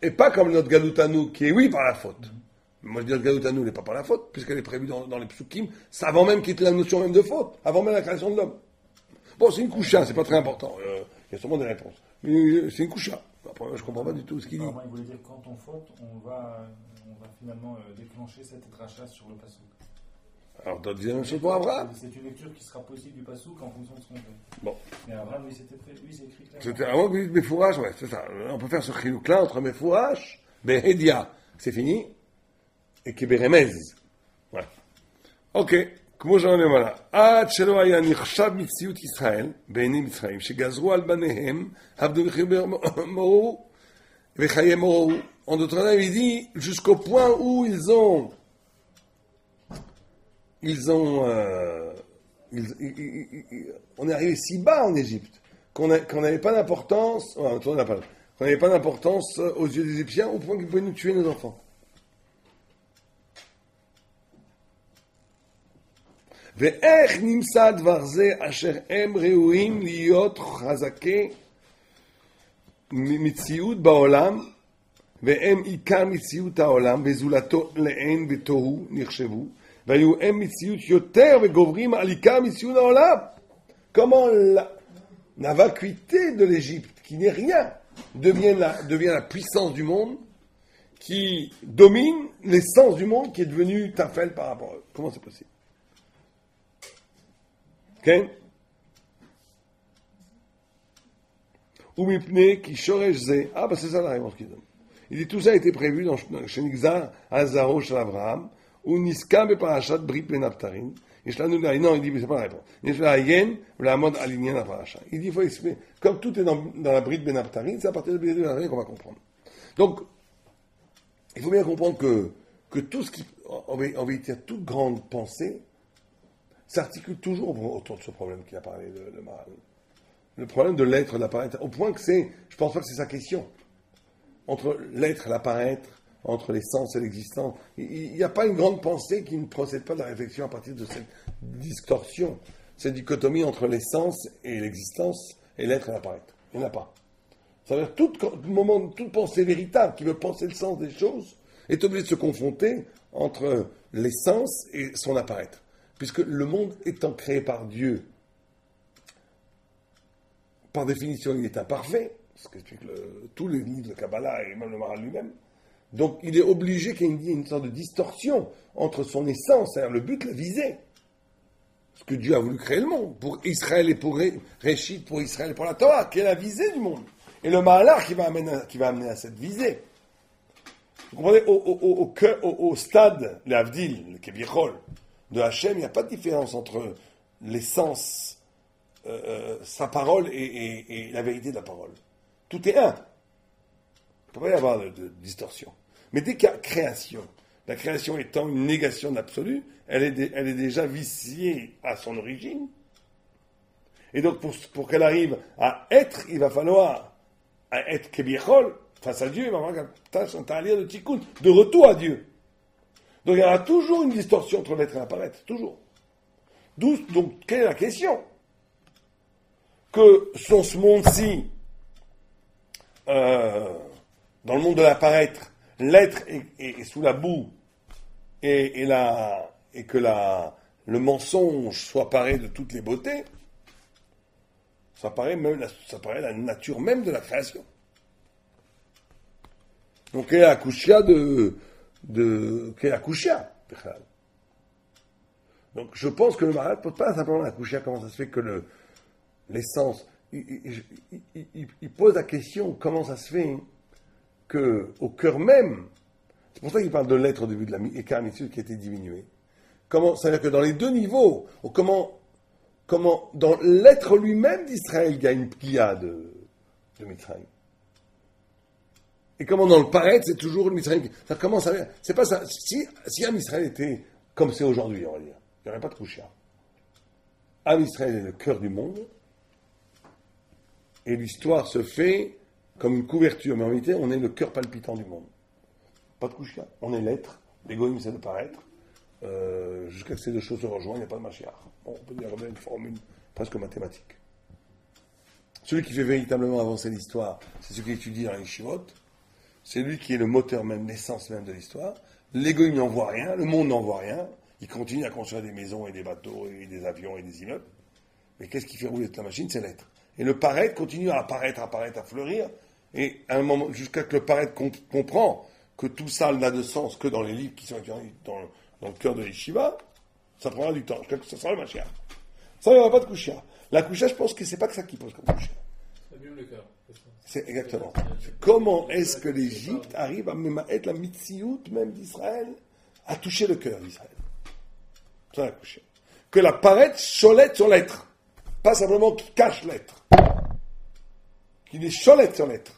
Et pas comme notre galoute à nous, qui est oui par la faute. Moi, je dis notre galoute à nous, elle n'est pas par la faute, puisqu'elle est prévue dans les psukim. C'est avant même qu'il y ait la notion même de faute. Avant même la création de l'homme. Bon, c'est une coucha, c'est pas très important. Il y a sûrement des réponses. Mais c'est une coucha. Après, je comprends pas du tout ce qu'il dit. Alors, il voulait dire que quand on faute, on va finalement déclencher cette dracha sur le Passouk. Alors, tu dis la même chose pour Abraham. C'est une lecture qui sera possible du Passouk en fonction de ce qu'on fait. Bon. Mais Abraham, lui, c'est écrit clairement. C'était avant que vous dites Mefourash, ouais, c'est ça. On peut faire ce chilouk-là entre Mefourash, Behedia, c'est fini, et Keberemez. Ouais. Ok. כמו שאומרים למעלה, עד שלא היה נחשב מציאות ישראל, בעיני מצרים, שגזרו על בניהם, עבדו וחיי מורו. En d'autres termes, il dit, jusqu'au point où on est arrivé si bas en Égypte, qu'on n'avait pas d'importance, qu'on n'avait pas d'importance aux yeux des Égyptiens, au point qu'ils pouvaient nous tuer nos enfants. ואיך נמצא דבר זה אשר הם ראויים להיות חזקי מציאות בעולם והם עיקר מציאות העולם וזולתו לעין ותוהו נחשבו והיו הם מציאות יותר וגוברים על עיקר מציאות העולם. Comment la vacuité de l'Égypte, qui n'est rien, devient la puissance du monde, qui domine l'essence du monde, qui est devenue Tafel par rapport à eux. Comment c'est possible? כן? ומפני כי שורש זה, c'est ça la réponse qu'il donne. Il dit tout ça a été prévu chez Nigzar, Azaro של אברהם, הוא נזכר בפרשת ברית בין הבתרים. יש לנו לעיין, non, il dit, c'est pas la réponse. יש לעיין ולעמוד על עניין הפרשה. Il dit, il faut expliquer, comme tout est dans la brite ben Abtarin, c'est à partir de Brit ben Abtarin qu'on va comprendre. Donc, il faut bien comprendre que tout ce qui, en vérité, toute grande pensée, s'articule toujours autour de ce problème qu'il a parlé de Maral. Le problème de l'être et de l'apparaître. Au point que je pense pas que c'est sa question. Entre l'être et l'apparaître, entre l'essence et l'existence, il n'y a pas une grande pensée qui ne procède pas de la réflexion à partir de cette distorsion, cette dichotomie entre l'essence et l'existence, et l'être et l'apparaître. Il n'y en a pas. Ça veut dire toute pensée véritable qui veut penser le sens des choses est obligée de se confronter entre l'essence et son apparaître. Puisque le monde étant créé par Dieu, par définition, il est imparfait, ce qu'explique tous les livres de Kabbalah et même le Maral lui-même. Donc, il est obligé qu'il y ait une sorte de distorsion entre son essence, c'est-à-dire le but, la visée. Parce que Dieu a voulu créer le monde, pour Israël et pour Réchit, pour Israël et pour la Torah, qui est la visée du monde. Et le Mahalar qui va amener à cette visée. Vous comprenez, au stade, l'Avdil, le Kebichol, de Hachem, il n'y a pas de différence entre l'essence, sa parole et la vérité de la parole. Tout est un. Il ne peut pas y avoir de distorsion. Mais dès qu'il y a création, la création étant une négation de l'absolu, elle est déjà viciée à son origine. Et donc, pour qu'elle arrive à être, il va falloir être Kebichol, face à Dieu, il va falloir qu'elle tâche un talir de tikkun, de retour à Dieu. Donc il y aura toujours une distorsion entre l'être et l'apparaître, toujours. Donc, quelle est la question? Que dans ce monde-ci, dans le monde de l'apparaître, l'être est sous la boue et que le mensonge soit paré de toutes les beautés, ça paraît la nature même de la création. Donc quelle est la couchia quelle est la couchia? Donc je pense que le Maharal ne pose pas simplement la couchia, comment ça se fait que l'essence. Il pose la question comment ça se fait qu'au cœur même, c'est pour ça qu'il parle de l'être au début de la Ekar Mitzvot qui a été diminué. C'est-à-dire que dans les deux niveaux, comment dans l'être lui-même d'Israël, il y a une plia de Mitzrayim. Et comment dans le paraître, c'est toujours le Mitzrayim. Ça commence à... C'est pas ça. Si Am Israël était comme c'est aujourd'hui, on va dire, il n'y aurait pas de Kushia. Am Israël est le cœur du monde, et l'histoire se fait comme une couverture, mais en réalité, on est le cœur palpitant du monde. Pas de Kushia. On est l'être, l'égoïsme c'est le paraître, jusqu'à ce que ces deux choses se rejoignent, il n'y a pas de Mashiach. On peut dire une formule presque mathématique. Celui qui fait véritablement avancer l'histoire, c'est celui qui étudie dans les Yeshivot, c'est lui qui est le moteur même, l'essence même de l'histoire. L'égoïsme n'en voit rien, le monde n'en voit rien, il continue à construire des maisons et des bateaux et des avions et des immeubles. Mais qu'est-ce qui fait rouler toute la machine? C'est l'être. Et le paraître continue à apparaître, à fleurir, et à un moment, jusqu'à que le paraître comprend que tout ça n'a de sens que dans les livres qui sont dans le cœur de l'Yeshiva, ça prendra du temps, jusqu'à ce que ça sera le Mashiach. Ça, il n'y aura pas de Kushia. La Kushia, je pense que c'est pas que ça qui pose comme Kushia. C'est bien le cœur. C'est exactement. Comment est-ce que l'Égypte arrive à être la mitziout même d'Israël, à toucher le cœur d'Israël? C'est la Kushia. Que la paraître cholette sur l'être. Pas simplement qu'il cache l'être. Qu'il est cholette sur l'être.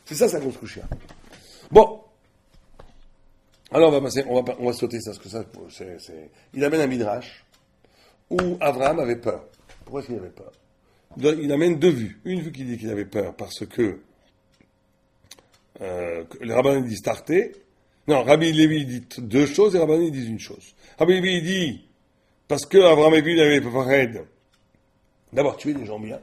C'est ça sa grosse Kushia. Bon. Alors on va sauter ça, parce que ça, il amène un midrash où Abraham avait peur. Pourquoi est-ce qu'il avait peur? Il amène deux vues. Une vue qui dit qu'il avait peur parce que les rabbins disent tarté. Non, Rabbi Lévi dit deux choses et Rabbi disent une chose. Rabbi Lévi dit parce que Abraham et il avait peur d'avoir tué des gens bien.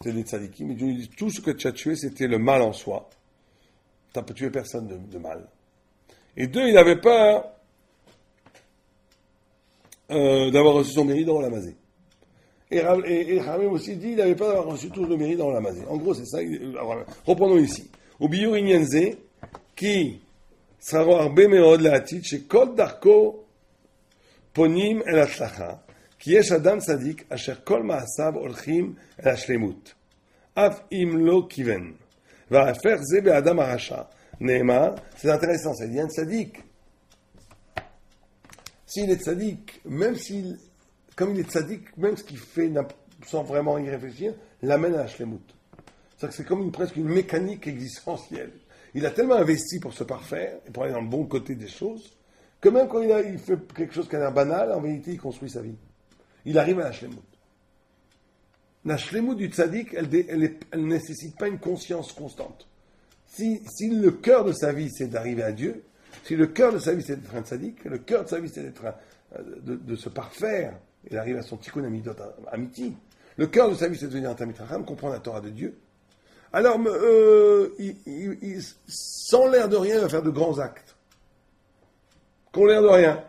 C'est des tzadikim. Mais Dieu lui dit tout ce que tu as tué, c'était le mal en soi. Tu n'as pas tué personne de mal. Et deux, il avait peur d'avoir reçu son mérite dans l'Amazé. Et Ramim aussi dit, il n'avait pas d'avoir reçu tout le mérite dans l'Amazé. En gros, c'est ça. Reprenons ici. Au Biur Inyenze, qui sera arbe meod la'atid, chez Kol Darko Ponim el Atzlacha, qui yesh Adam Sadik, asher Kol Ma'asav olchim el Ashlemut. Af im lo kiven. Va faire Zebe Adam Aracha. Neema, c'est intéressant, c'est un tzaddik. S'il est tzaddik, comme il est tzaddik, même ce qu'il fait sans vraiment y réfléchir, l'amène à la shlemut. C'est comme presque une mécanique existentielle. Il a tellement investi pour se parfaire, et pour aller dans le bon côté des choses, que même quand il fait quelque chose qui a l'air banal, en vérité, il construit sa vie. Il arrive à la shlemut. La shlemut du tzaddik, elle ne nécessite pas une conscience constante. Si le cœur de sa vie, c'est d'arriver à Dieu, si le cœur de sa vie, c'est d'être un tzaddik, le cœur de sa vie, c'est de se parfaire et d'arriver à son tikkun amidot amiti, le cœur de sa vie, c'est de devenir un tamid chacham, comprendre la Torah de Dieu, alors, sans l'air de rien, il va faire de grands actes. Qu'on l'air de rien.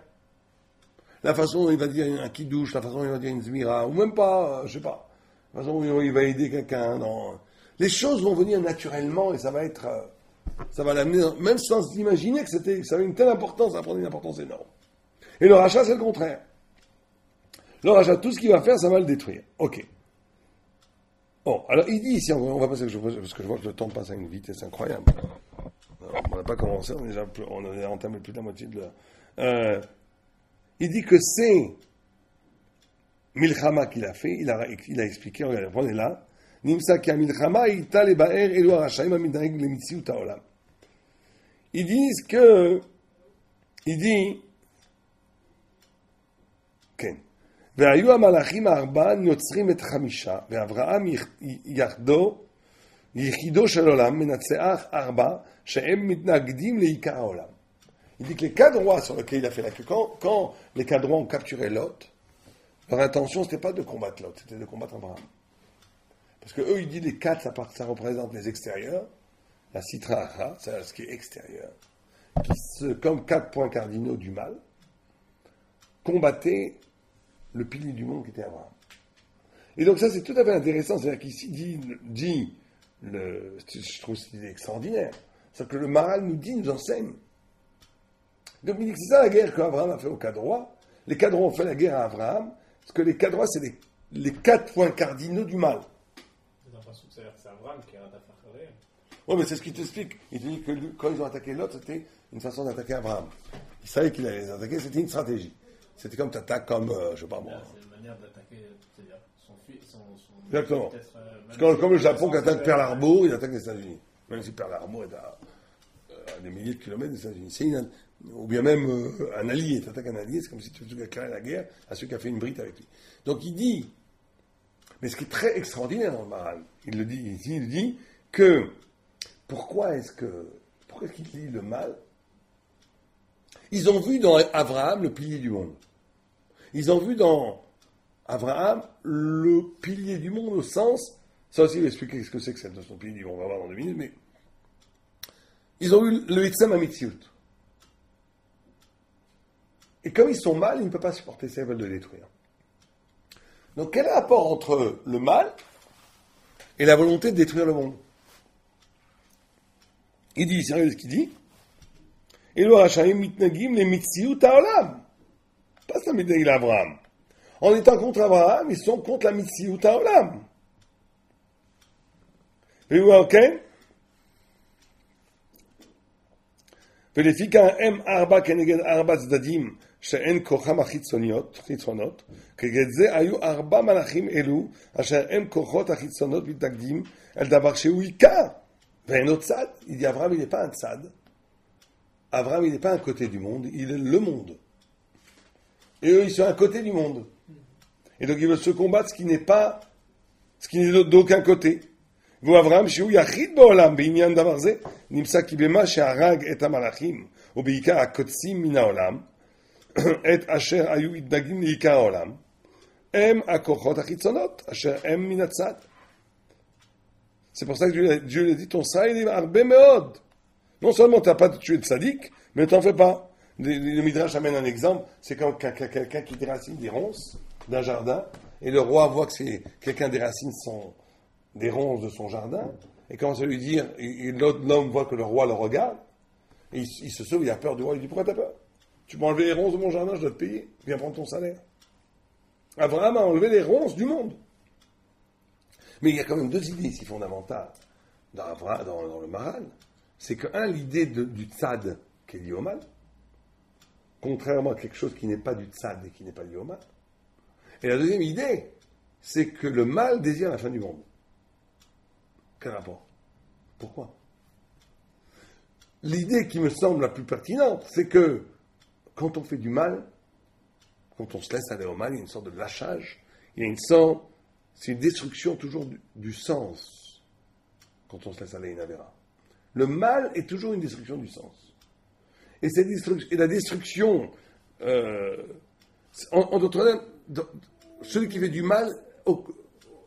La façon dont il va dire un kiddush, la façon dont il va dire une zmira, ou même pas, je sais pas, la façon dont il va aider quelqu'un dans... Les choses vont venir naturellement et ça va l'amener, même sans imaginer que ça avait une telle importance, ça va prendre une importance énorme. Et le rachat, c'est le contraire. Le rachat, tout ce qu'il va faire, ça va le détruire. Ok. Bon, alors il dit ici, on va passer, parce que je vois que le temps passe à une vitesse incroyable. On n'a pas commencé, on a entamé plus de la moitié de l'heure. Il dit que c'est Milchama qu'il a fait, il a expliqué, regardez, prenez là. Nimsa ki amilchama ita lebaer elu harashaim amidaeg lemitziut haolam. Ils disent que, il dit, Ken. והיו המלאכים הארבעה יוצרים את חמישה, ואברהם יחידו של עולם מנצח ארבע, שהם מתנגדים לעיקר העולם. Il dit que les quatre rois sur lesquels il a fait la queue, quand les quatre rois ont capturé Lot, leur intention c'était pas de combattre Lot, c'était de combattre Abraham. Parce que eux, ils disent les quatre, ça représente les extérieurs, la Sitra Achra, c'est ce qui est extérieur, qui, comme quatre points cardinaux du mal, combattaient le pilier du monde qui était Abraham. Et donc ça, c'est tout à fait intéressant, c'est-à-dire qu'ici, je trouve cette idée extraordinaire, c'est que le Maharal nous enseigne, Donc il dit que c'est ça la guerre qu'Abraham a fait aux Cadrois. Les Cadrois ont fait la guerre à Abraham, parce que les Cadrois, c'est les 4 points cardinaux du mal. J'ai l'impression que c'est Abraham qui a attaqué. Oui, mais c'est ce qu'il t'explique. Il te dit que quand ils ont attaqué l'autre, c'était une façon d'attaquer Abraham. Ils savaient qu'il allait les attaquer, c'était une stratégie. C'était comme t'attaques comme, je sais pas moi. C'est une manière d'attaquer, c'est-à-dire son fils, son Exactement. Comme le Japon qui attaque Pearl Harbor, il attaque les États-Unis. Même si Pearl Harbor est à des milliers de kilomètres des États-Unis. Ou bien même un allié. Tu attaques un allié, c'est comme si tu faisais déclarer la guerre à ceux qui ont fait une brite avec lui. Donc il dit, mais ce qui est très extraordinaire dans le Maral, il le dit ici, il dit que pourquoi est-ce qu'il dit le mal? Ils ont vu dans Abraham le pilier du monde. Ils ont vu dans Abraham le pilier du monde au sens, ça aussi il va expliquer ce que c'est que cette notion de pilier du monde, on va voir dans 2 minutes, mais ils ont vu le Hitzam Amitziut. Et comme ils sont mal, ils ne peuvent pas supporter ça, ils veulent le détruire. Donc quel est le rapport entre le mal et la volonté de détruire le monde? Il dit, sérieux ce qu'il dit, et le Rachaim mitnagim les mitziut haolam. Pas ça mitnagim Abraham. En étant contre Abraham, ils sont contre la mitziut haolam. Et vous ok? ולפיקה הם 4 כנגד 4 צדדים שאין כוחם החיצוניות, כגד זה היו 4 מלאכים אלו אשר הם כוחות החיצונות מתנגדים אל דבר שהוא עיקר ואין עוד צד. Il dit Abraham il n'est pas un tzad. Abraham il n'est pas un côté du monde, il est le monde. Et eux ils sont un côté du monde. Et donc ils veulent se combattre ce qui n'est d'aucun côté. ואברהם שהוא יחיד בעולם בעניין דבר זה, נמצא כי במה שהרג את המלאכים, ובעיקר הקוצים מן העולם, את אשר היו מתנגדים לעיקר העולם, הם הכוחות החיצונות, אשר הם מן הצד. C'est pour ça que Dieu lui dit, ton sang il est הרבה מאוד. Non seulement tu n'as pas tué de sadique, mais tu n'en fais pas. Le Midrash amène un exemple, c'est quand quelqu'un qui déracine des ronces d'un jardin, et le roi voit que c'est quelqu'un déracine des ronces de son jardin, et commence à lui dire, et l'homme voit que le roi le regarde, et il se sauve, il a peur du roi, il dit, pourquoi t'as peur? Tu m'as enlevé les ronces de mon jardin, je dois te payer, viens prendre ton salaire. Abraham a enlevé les ronces du monde. Mais il y a quand même 2 idées ici fondamentales dans le Maral. C'est que, l'idée du tzad qui est lié au mal, contrairement à quelque chose qui n'est pas du tzad et qui n'est pas lié au mal. Et la deuxième idée, c'est que le mal désire la fin du monde. Quel rapport? Pourquoi? L'idée qui me semble la plus pertinente, c'est que quand on fait du mal, quand on se laisse aller au mal, il y a une sorte de lâchage, c'est une destruction toujours du sens quand on se laisse aller une avéra. Le mal est toujours une destruction du sens. Et la destruction, en d'autres termes, celui qui fait du mal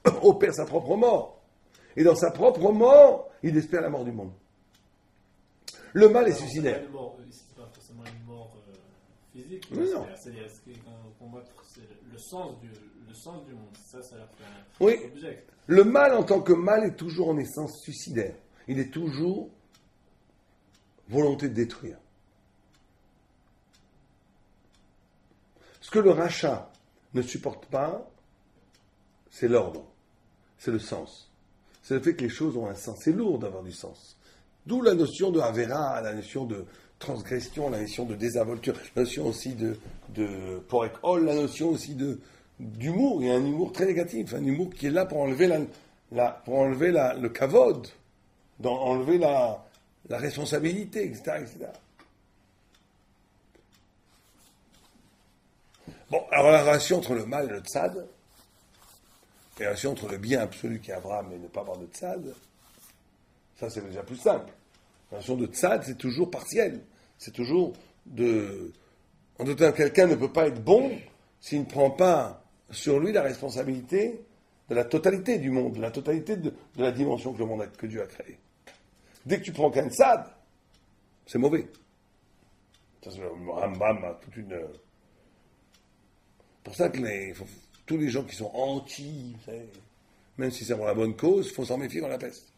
opère sa propre mort. Et dans sa propre mort, il espère la mort du monde. Le mal est suicidaire. C'est pas forcément une mort physique. Non. C'est-à-dire qu'on combattre le sens du monde. Ça leur fait un Oui. object. Le mal en tant que mal est toujours en essence suicidaire. Il est toujours volonté de détruire. Ce que le rachat ne supporte pas, c'est l'ordre, c'est le sens. C'est le fait que les choses ont un sens. C'est lourd d'avoir du sens. D'où la notion de Avera, la notion de transgression, la notion de désinvolture, la notion aussi de porek hol, la notion aussi d'humour. Il y a un humour très négatif, un humour qui est là pour enlever le kavod, enlever la responsabilité, etc., etc. Bon, alors la relation entre le mal et le tzad, et la relation entre le bien absolu qui est Abraham et ne pas avoir de tzad, ça c'est déjà plus simple. La relation de tzad, c'est toujours partiel. C'est toujours en tout cas, quelqu'un ne peut pas être bon s'il ne prend pas sur lui la responsabilité de la totalité du monde, de la totalité de la dimension que Dieu a créée. Dès que tu prends qu'un tzad, c'est mauvais. Ça, c'est le Rambam a toute une... pour ça que tous les gens qui sont anti, même si c'est pour la bonne cause, il faut s'en méfier dans la peste.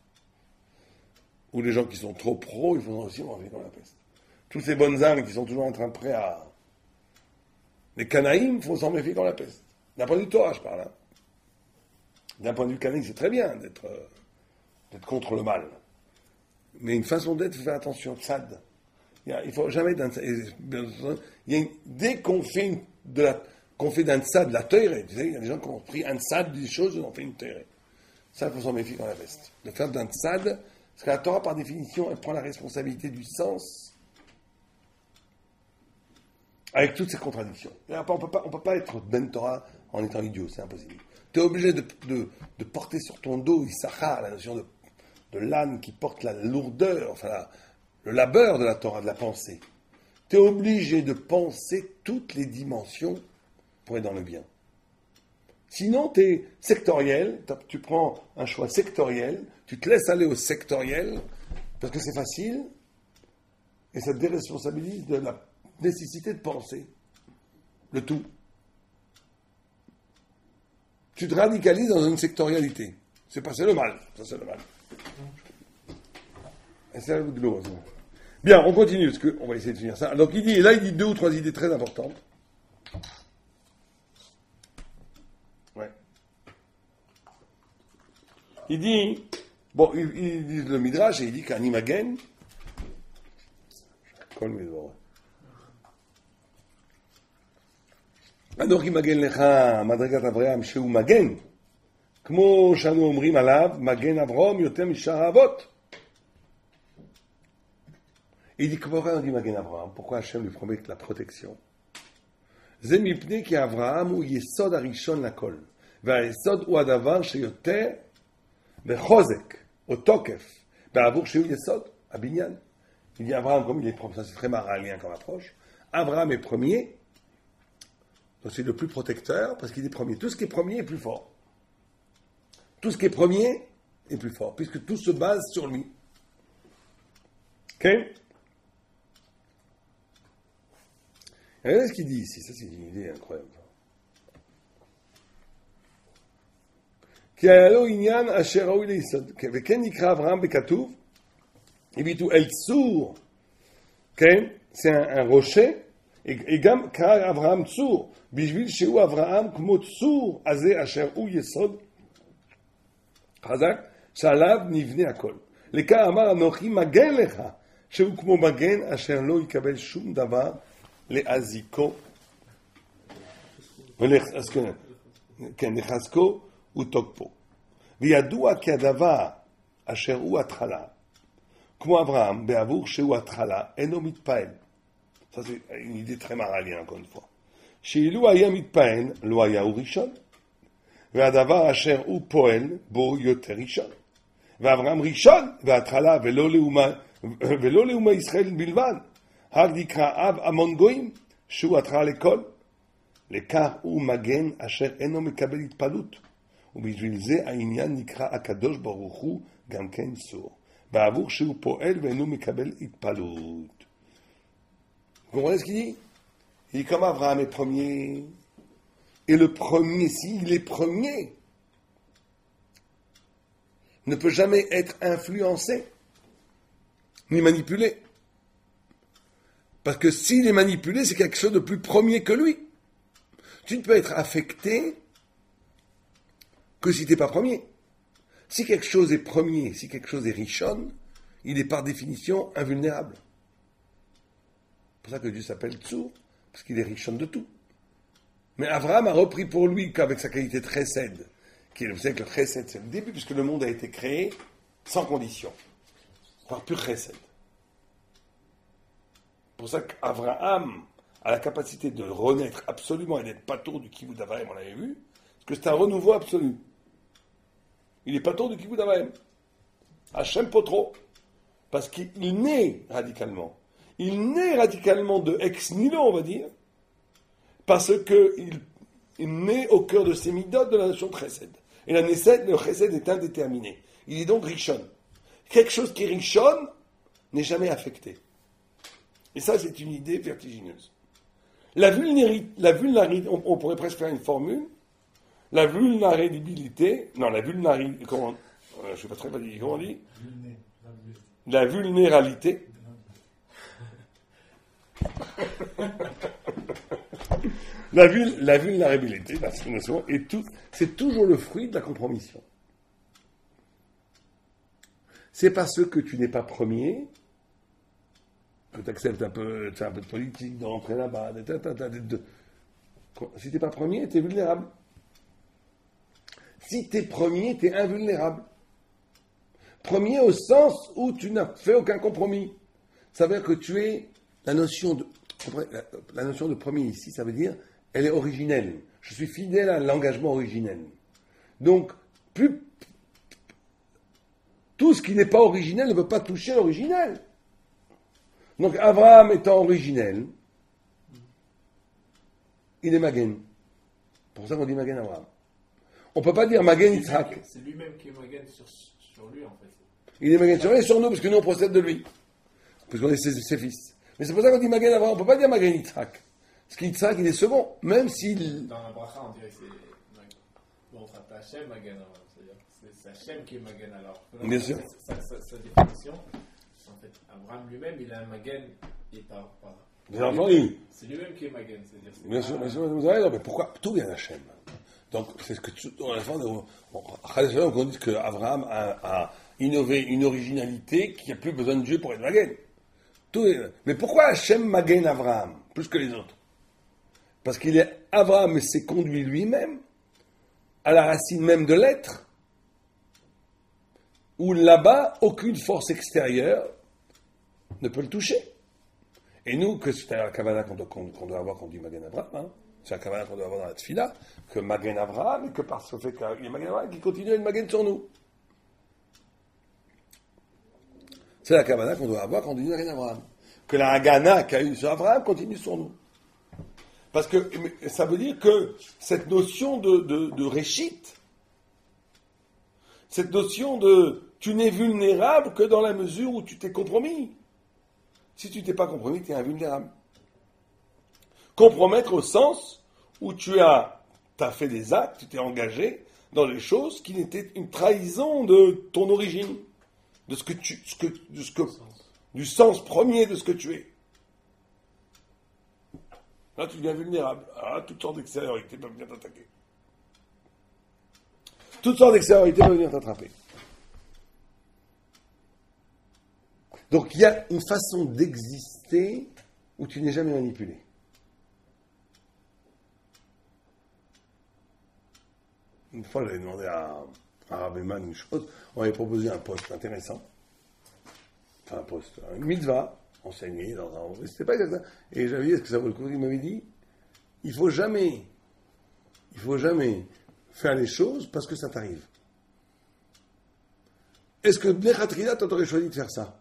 Ou les gens qui sont trop pro, il faut aussi s'en méfier dans la peste. Tous ces bonnes âmes qui sont toujours en train de prêts à... Les Canaïm, il faut s'en méfier comme la peste. D'un point de vue Torah, je parle. Hein. D'un point de vue Canaïm, c'est très bien d'être contre le mal. Mais une façon d'être, il faut faire attention. Tzad. Il faut jamais dès qu'on fait d'un tzad la teurée, tu sais, il y a des gens qui ont pris un tzad des choses et ont fait une teurée. Ça, il faut s'en méfier comme la peste. De faire d'un tzad, parce que la Torah, par définition, elle prend la responsabilité du sens avec toutes ces contradictions. Et après, on peut pas être Ben Torah en étant idiot, c'est impossible. Tu es obligé de porter sur ton dos Issachar, la notion de l'âne qui porte la lourdeur, enfin le labeur de la Torah, de la pensée. Tu es obligé de penser toutes les dimensions pour être dans le bien. Sinon, tu es sectoriel, tu prends un choix sectoriel, tu te laisses aller au sectoriel, parce que c'est facile, et ça te déresponsabilise de la nécessité de penser le tout. Tu te radicalises dans une sectorialité. C'est le mal. Ça, c'est le mal. Et c'est de l'eau. Bien, on continue, parce qu'on va essayer de finir ça. Donc, il dit 2 ou 3 idées très importantes. Ouais. Il dit, il dit le Midrash, et il dit qu'un imagen, אנוכי מגן לך מדרגת אברהם שהוא מגן, כמו שאנו אומרים עליו, מגן אברהם יותר משאר האבות. Il dit pourquoi on dit Magen Abraham? Pourquoi Hachem lui promet la protection? זה מפני כי אברהם הוא יסוד הראשון לכל, והיסוד הוא הדבר שיותר בחוזק או תוקף בעבור שהוא יסוד הבניין. Il dit Abraham, comme il est premier, ça c'est très maralien comme approche. Abraham est premier, donc c'est le plus protecteur parce qu'il est premier. Tout ce qui est premier est plus fort. Tout ce qui est premier est plus fort, puisque tout se base sur lui. Ok? Regardez ce qu'il dit ici, ça c'est une idée incroyable. כי היה לו עניין אשר ראוי ליסוד, וכן נקרא אברהם בכתוב, הביטו אל צור, כן? C'est un rocher, et גם קרא אברהם צור, בשביל שהוא אברהם כמו צור הזה אשר הוא יסוד חזק, שעליו נבנה הכל. לכך אמר אנוכי מגן לך, שהוא כמו מגן אשר לא יקבל שום דבר להזיקו, כן, לחזקו ותוקפו. וידוע כי הדבר אשר הוא התחלה, כמו אברהם, בעבור שהוא התחלה, אינו מתפעל. Ça c'est une idée très maralienne encore une fois. שאילו היה מתפעל, לא היה הוא ראשון. והדבר אשר הוא פועל, בו יותר ראשון. ואברהם ראשון, והתחלה, ולא לאומה ישראל בלבד. רק נקרא אב המון גויים, שהוא התחלה לכל. לכך הוא מגן אשר אינו מקבל התפעלות. ובשביל זה העניין נקרא הקדוש ברוך הוא גם כן צור. בעבור שהוא פועל ואינו מקבל התפעלות. Vous comprenez ce qu'il dit? Il dit comme Abraham est premier, et le premier, s'il est premier, ne peut jamais être influencé, ni manipulé. Parce que s'il est manipulé, c'est quelque chose de plus premier que lui. Tu ne peux être affecté que si tu n'es pas premier. Si quelque chose est premier, si quelque chose est richonne, il est par définition invulnérable. C'est pour ça que Dieu s'appelle Tsur, parce qu'il est richonne de tout. Mais Abraham a repris pour lui qu'avec sa qualité de chesed, vous savez que le chesed c'est le début, puisque le monde a été créé sans condition, par pur chesed. C'est pour ça qu'Abraham a la capacité de renaître absolument et d'être patour du Kivud Avaim, on l'avait vu, parce que c'est un renouveau absolu. Il est patour du Kivud Avaim. Hachem Potro. Parce qu'il naît radicalement. Il naît radicalement de ex nihilo, on va dire, parce qu'il naît au cœur de ces midotes de la notion de chesed. Et le chesed est indéterminé. Il est donc richonne. Quelque chose qui est richonne n'est jamais affecté. Et ça, c'est une idée vertigineuse. La vulnérabilité, on pourrait presque faire une formule. La vulnérabilité, non, la vulnérabilité, comment, je ne sais pas très bien comment on dit. La vulnérabilité. La vulnérabilité, la discrimination, c'est toujours le fruit de la compromission. C'est parce que tu n'es pas premier que tu acceptes un peu de politique, de rentrer là-bas. Si tu n'es pas premier, tu es vulnérable. Si tu es premier, tu es invulnérable. Premier au sens où tu n'as fait aucun compromis. Ça veut dire que tu es la notion de premier ici, ça veut dire elle est originelle. Je suis fidèle à l'engagement originel. Donc, tout ce qui n'est pas originel ne peut pas toucher l'originel. Donc, Abraham étant originel, il est Magen. Pour ça qu'on dit Magen Abraham. On ne peut pas dire Magen Yitzhak. C'est lui-même qui est Magen sur lui, en fait. Il est Magen sur lui et sur nous, parce que nous on procède de lui. Parce qu'on est ses fils. Mais c'est pour ça qu'on dit Magen Abraham. On ne peut pas dire Magen Yitzhak. Parce qu'Yitzhak, il est second, même s'il... Dans la bracha, on dirait que c'est... Bon, ça Hachem Magen Abraham. C'est-à-dire c'est Hachem qui est Magen alors. Bien sûr. Sa définition, en fait, Abraham lui-même, il a un Magen et par Bien entendu. c'est lui-même qui est Magen. C'est-à-dire, Bien sûr, vous avez raison, mais pourquoi tout vient d'Hachem? Donc, c'est ce que on dit qu'Abraham a innové une originalité qui n'a plus besoin de Dieu pour être Magen. Mais pourquoi Hachem Magen Abraham, plus que les autres? Parce qu'il est Abraham s'est conduit lui-même à la racine même de l'être, où là-bas, aucune force extérieure ne peut le toucher. Et nous, que c'est la Kavanah qu'on doit avoir quand on dit Magen Abraham, hein, c'est la Kavanah qu'on doit avoir dans la Tfila, que Magen Abraham, et que par ce fait qu'il y a Magen Abraham qui continue à être Magen sur nous. C'est la Kavanah qu'on doit avoir quand on dit Magen Abraham. Que la Hagana qu'a eu sur Abraham continue sur nous. Parce que ça veut dire que cette notion de réchite, cette notion de tu n'es vulnérable que dans la mesure où tu t'es compromis. Si tu t'es pas compromis, tu es invulnérable. Compromettre au sens où tu as fait des actes, tu t'es engagé dans des choses qui n'étaient une trahison de ton origine, de du sens premier de ce que tu es. Là, tu deviens vulnérable. Ah, toutes sortes d'extériorités peuvent venir t'attaquer. Toutes sortes d'extériorités peuvent venir t'attraper. Donc, il y a une façon d'exister où tu n'es jamais manipulé. Une fois, j'avais demandé à Rabbeman une chose. On avait proposé un poste intéressant. Enfin, un poste, une mitzvah. Enseigné dans un... C'était pas exactement ça. Et j'avais dit, est-ce que ça vaut le coup? Il m'avait dit, il faut jamais faire les choses parce que ça t'arrive. Est-ce que Bnechatrila, t'aurais choisi de faire ça?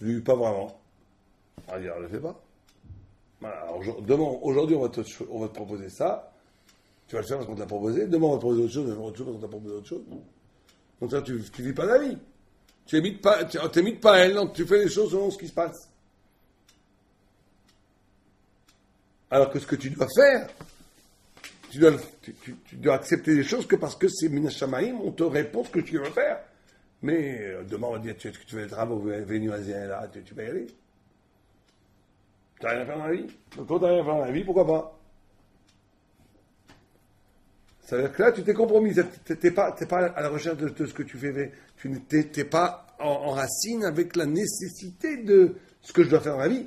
Je lui dis, pas vraiment. On va dire, ne le fais pas. Voilà, aujourd'hui, on va te proposer ça. Tu vas le faire parce qu'on te l'a proposé. Demain, on va te proposer autre chose. On va te faire autre chose parce qu'on t'a proposé autre chose. Donc ça, tu vis pas la vie. Tu n'imites pas elle, donc tu fais les choses selon ce qui se passe. Alors que ce que tu dois faire, tu dois accepter les choses que parce que c'est Minashamaïm, on te répond ce que tu veux faire. Mais demain, on va dire, est-ce que tu veux être rabo, venu à là, tu vas y aller. Tu n'as rien à faire dans la vie. Donc quand tu n'as rien à faire dans la vie, pourquoi pas? Ça veut dire que là, tu t'es compromis. Tu n'es pas à la recherche de ce que tu fais. Tu n'es pas en racine avec la nécessité de ce que je dois faire dans la vie.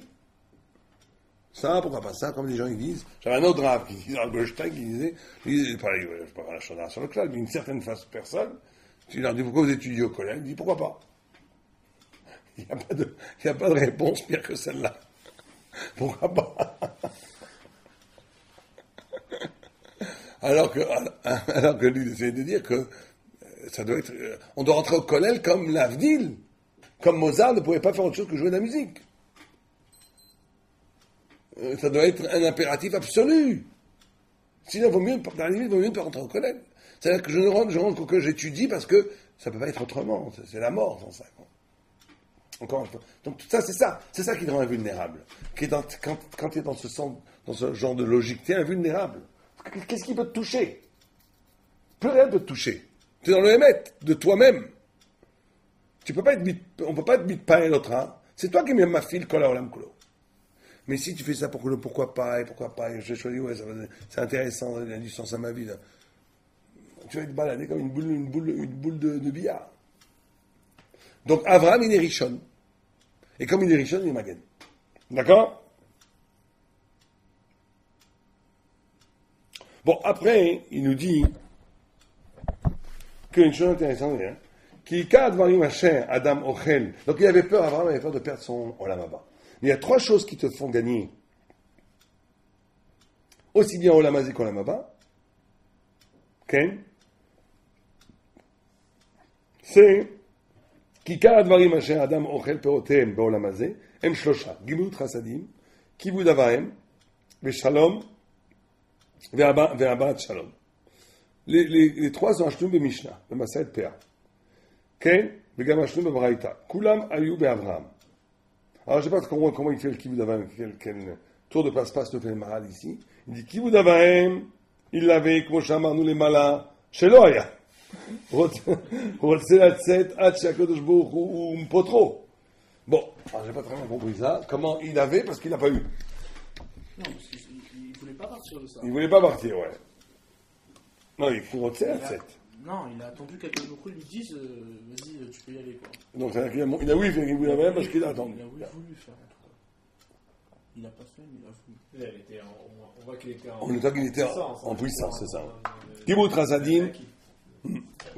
Ça, pourquoi pas ça? Comme les gens ils disent. J'avais un autre rap qui disait, Goldstein, qui disait, je ne sais pas la chaudière sur le cloud, mais une certaine personne, tu leur dis pourquoi vous étudiez au collège? Il dit pourquoi pas? Il n'y a pas de réponse pire que celle-là. Pourquoi pas? Alors que lui, il essayait de dire que ça doit être... on doit rentrer au collège comme l'Avdil. Comme Mozart ne pouvait pas faire autre chose que jouer de la musique. Ça doit être un impératif absolu. Sinon, dans la limite, il vaut mieux ne pas rentrer au collège. C'est-à-dire que je rentre que j'étudie parce que ça ne peut pas être autrement. C'est la mort sans ça. Encore une fois. Donc tout ça, c'est ça. C'est ça qui te rend invulnérable. Quand tu es dans ce genre de logique, tu es invulnérable. Qu'est-ce qui peut te toucher? Plus rien ne peut te toucher. Tu es dans le émet de toi-même. On ne peut pas être mis pas et l'autre. Hein. C'est toi qui m'affiles kol haolam kulo. Mais si tu fais ça pour le pourquoi pas, et j'ai choisi, ouais, c'est intéressant, il y a du sens à ma vie, là. Tu vas te balader comme une boule de billard. Donc, Abraham, il est Rishon. Et comme il est Rishon, il est Magen. D'accord? Bon, après, il nous dit qu'une chose intéressante, hein, qui kadvarim asher Adam ochel. Donc, il avait peur, Abraham avait peur de perdre son olam haba. Mais il y a 3 choses qui te font gagner aussi bien olam hazé qu'olam haba. Ok? C'est כיכר הדברים אשר האדם אוכל פירותיהם בעולם הזה הם 3 גמילות חסדים, כיבוד אב ואם ושלום והבעת שלום. Les 3 sont achetés במשנה, במסעד פאה. כן? וגם achetés בברייתא. כולם היו באברהם. Alors je ne sais pas comment il fait le kibud av ואם, quel tour de passe-passe le fait le Maharal ici. Il dit kibud av ואם, il l'avait, כמו שאמרנו למעלה, שלא היה. הוא רוצה לצאת עד שהקדוש ברוך הוא פותרו. Bon, alors j'ai pas très bien compris ça. Comment il avait, parce qu'il n'a pas eu. Non, parce qu'il ne voulait pas partir de ça. Il voulait pas partir, ouais. Non, il faut retirer à 7. Non, il a attendu qu'Akadosh Baruch Hu lui dise vas-y, tu peux y aller, quoi. Donc ça veut dire qu'il a oui fait qu'il voulait parce qu'il a attendu. Il a voulu faire, en tout cas. Il n'a pas fait, mais il a voulu. On voit qu'il était On voit qu'il était en puissance, c'est ça. Kibut קיבוץ חסדים,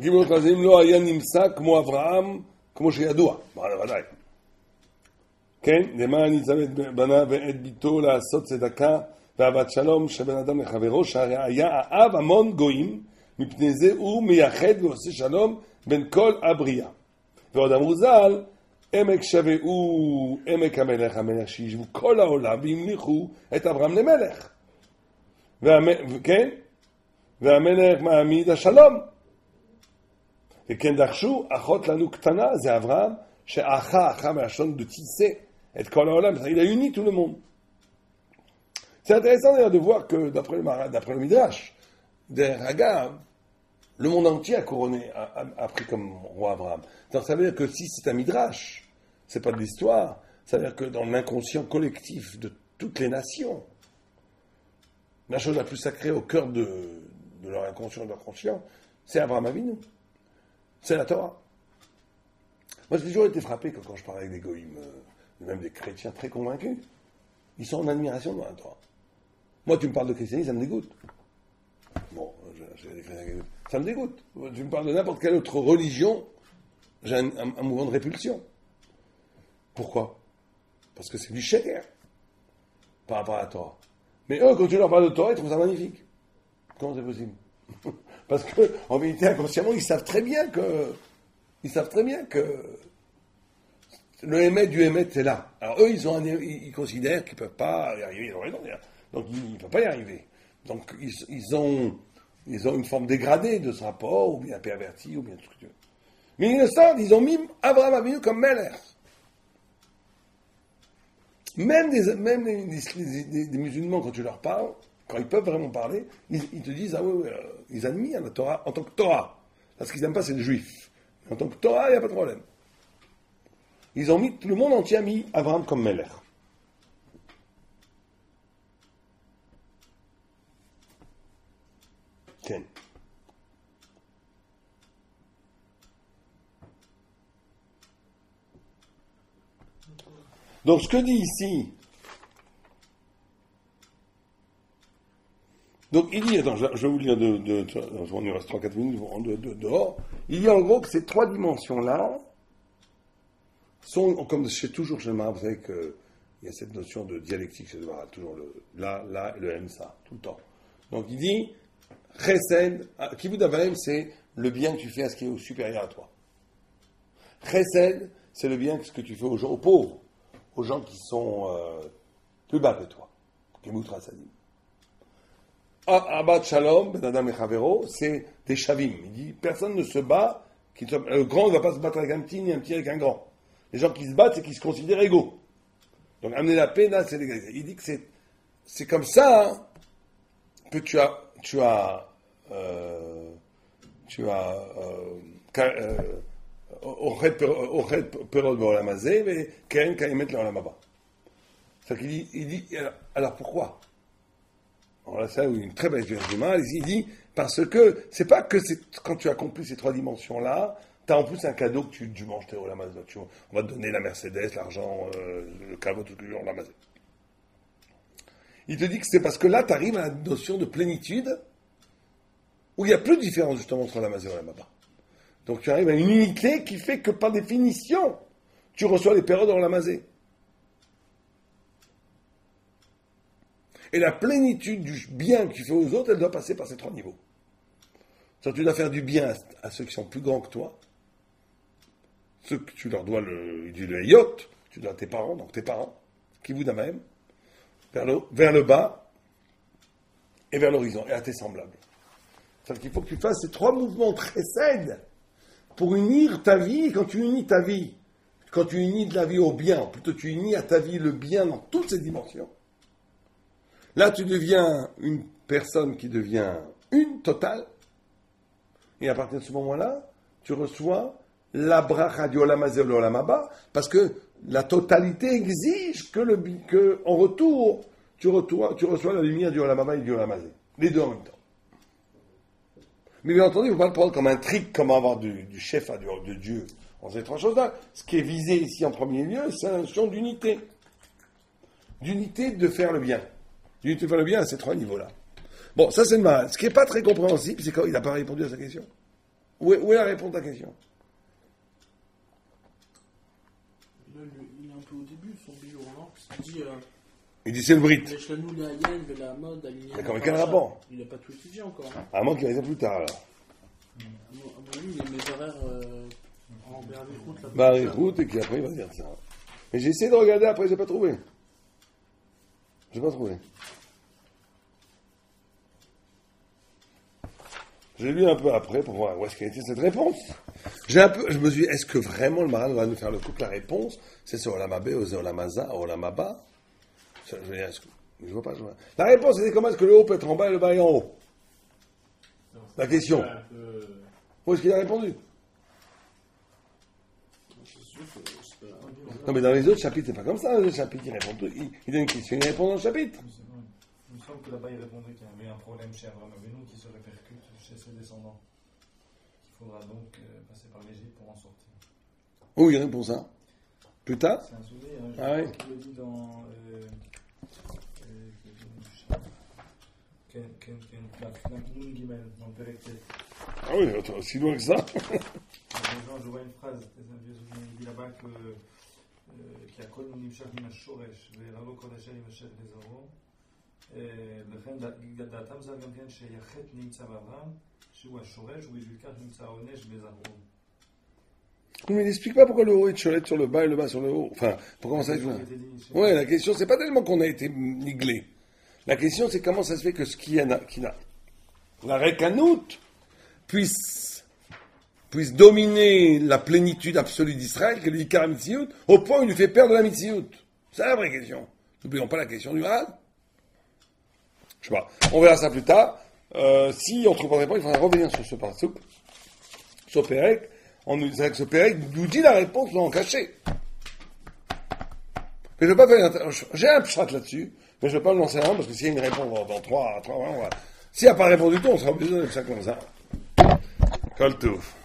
קיבוץ חסדים לא היה נמצא כמו אברהם, כמו שידוע, ודאי. כן, למען יצווה את בניו ואת ביתו לעשות צדקה ואהבת שלום שבין אדם לחברו, שהרי היה האב המון גויים, מפני זה הוא מייחד ועושה שלום בין כל הבריאה. ועוד אמרו ז"ל, עמק שווה הוא עמק המלך, המלך שישבו כל העולם והמליכו את אברהם למלך. כן? והמלך מעמיד השלום. וכן דרשו, אחות לנו קטנה, זה אברהם, שאחה מהשון de tisser et כל העולם, il a uni tout le monde. C'est intéressant d'ailleurs de voir que, d'après le Midrash, derrière Agav, le monde entier a couronné, a pris comme roi Abraham. Donc ça veut dire que si c'est un Midrash, c'est pas de l'histoire, ça veut dire que dans l'inconscient collectif de toutes les nations, la chose la plus sacrée au cœur de leur inconscient, de leur conscient, c'est Abraham Avinu. C'est la Torah. Moi, j'ai toujours été frappé quand je parlais avec des goïms, même des chrétiens très convaincus. Ils sont en admiration devant la Torah. Moi, tu me parles de christianisme, ça me dégoûte. Bon, j'ai des chrétiens qui dégoûtent. Ça me dégoûte. Tu me parles de n'importe quelle autre religion, j'ai un mouvement de répulsion. Pourquoi? Parce que c'est du sheker par rapport à la Torah. Mais eux, quand tu leur parles de Torah, ils trouvent ça magnifique. Comment c'est possible? Parce que, en vérité, inconsciemment, ils savent très bien que le émet du émet, c'est là. Alors eux, ils considèrent qu'ils ne peuvent pas y arriver. Ils ont raison. Donc ils ne peuvent pas y arriver. Donc ils ont une forme dégradée de ce rapport, ou bien pervertie, ou bien tout ce que tu veux. Mais ils ont mis Abraham Avinu comme Melech. Même des musulmans, quand tu leur parles, quand ils peuvent vraiment parler, ils te disent, ah oui, ils admirent la Torah en tant que Torah. Parce qu'ils n'aiment pas, c'est le juif. Mais en tant que Torah, il n'y a pas de problème. Ils ont mis, tout le monde entier a mis Abraham comme Melech. Tiens. Donc, ce que dit ici, donc il dit, attends, je vais vous lire on y reste 3-4 minutes dehors, il dit en gros que ces 3 dimensions-là sont, comme toujours chez le Maharal, vous savez qu'il y a cette notion de dialectique chez le Maharal, toujours le là et le M, ça, tout le temps. Donc il dit, Chesed, Kibud Av Vaem, c'est le bien que tu fais à ce qui est supérieur à toi. Chesed, c'est le bien que tu fais aux pauvres, aux gens qui sont plus bas que toi. Kibud Chasadim. Abad Shalom, Ben Adam et Chavero, c'est des Shavim. Il dit, personne ne se bat, le grand ne va pas se battre avec un petit, ni un petit avec un grand. Les gens qui se battent, c'est qu'ils se considèrent égaux. Donc amener la paix, là, c'est l'égalité. Il dit que c'est comme ça hein, que tu as Ochet Perot Be'olam Hazeh, mais Keren Kayemet Le'olam Haba. C'est-à-dire qu'il dit, alors pourquoi? Alors là, c'est une très belle expérience du mal. Il dit, parce que, c'est pas que quand tu accomplis ces 3 dimensions-là, tu as en plus un cadeau que tu manges tes Olam Hazeh. On va te donner la Mercedes, l'argent, le caveau, tout le jour, Olam Hazeh. Il te dit que c'est parce que là, tu arrives à la notion de plénitude, où il n'y a plus de différence justement entre Olam Hazeh et Olam Haba. Donc tu arrives à une unité qui fait que par définition, tu reçois les périodes dans Olam Hazeh. Et la plénitude du bien que tu fais aux autres, elle doit passer par ces 3 niveaux. C'est-à-dire, tu dois faire du bien à ceux qui sont plus grands que toi, ceux que tu leur dois le yacht, tu dois à tes parents, donc tes parents, qui vous même, vers le bas et vers l'horizon, et à tes semblables. C'est-à-dire qu'il faut que tu fasses ces 3 mouvements très saides pour unir ta vie, et quand tu unis ta vie, quand tu unis de la vie au bien, plutôt tu unis à ta vie le bien dans toutes ses dimensions, là, tu deviens une personne qui devient une, totale. Et à partir de ce moment-là, tu reçois la bracha du Olam Hazeh ou l'Olam Haba, parce que la totalité exige que en retour, tu reçois la lumière du Olam Haba et du Olam Hazeh. Les deux en même temps. Mais bien entendu, il ne faut pas le prendre comme un trick, comme avoir du chef de Dieu. En ces 3 choses-là, ce qui est visé ici en premier lieu, c'est la notion d'unité. D'unité de faire le bien. D'unité de faire le bien à ces 3 niveaux-là. Bon, ça c'est le mal. Ce qui n'est pas très compréhensible, c'est qu'il n'a pas répondu à sa question. Où est la réponse à ta question? Là, il est un peu au début, son bio, hein, parce qu'il dit... Il dit c'est le Brit. D'accord, mais quel rapport? Il n'a pas tout étudié encore. À moins qu'il ait plus tard, alors. À mon avis, il met mes horaires en Barichout. Barichout, et qu'après il va dire ça. Mais j'ai essayé de regarder après, j'ai pas trouvé. J'ai pas trouvé. J'ai lu un peu après pour voir où est-ce qu'elle était cette réponse. Je me suis dit, est-ce que vraiment le Maran va nous faire le coup que la réponse, c'est sur Olam Haba, Olam Hazeh, Olam Haba? Je vois pas. La réponse était comment est-ce que le haut peut être en bas et le bas est en haut? La question. Où est-ce qu'il a répondu? Non, mais dans les autres chapitres, c'est pas comme ça. Dans les autres chapitres, il répond tout. Il donne une question, il répond dans le chapitre. Il me semble que là-bas, il répondait qu'il y avait un problème chez Abraham Avinu qui se répercute chez ses descendants. Il faudra donc passer par l'Égypte pour en sortir. Où il répond ça? Plus tard? C'est un souvenir. Hein, ah oui. Il le dit dans... dans le Pérecté. Ah oui, aussi loin que ça. Je vois une phrase, il dit là-bas qu'il y a Kol Nimshach Min HaShoresh, Ve'Ralo Kodasher Yimashech Lezaro, לכן דעתם זה גם כן שהחטא נמצא באברהם, שהוא השורש, ובלבד נמצא העונש בזרעו. Mais il n'explique pas pourquoi le haut est sur le bas et le bas sur le haut. Enfin, pour comment ça se fait. Ouais, la question, c'est pas tellement qu'on a été niglé. La question, c'est comment ça se fait que ce qui a la Rekanout puisse dominer la plénitude absolue d'Israël, que lui dit Mitziut, au point où il lui fait perdre la Mitziut. C'est la vraie question. N'oublions pas la question du Maran. Je sais pas. On verra ça plus tard. Si on trouve pas de réponse, il faudra revenir sur ce pasuk, sur Pérec. C'est que ce Pérec nous dit la réponse en caché. Mais je vais pas faire j'ai un pshat là-dessus, mais je vais pas le lancer un parce que s'il y a une réponse dans 3 voilà. S'il n'y a pas réponse du tout, on sera obligé de faire comme ça. Kol Touf.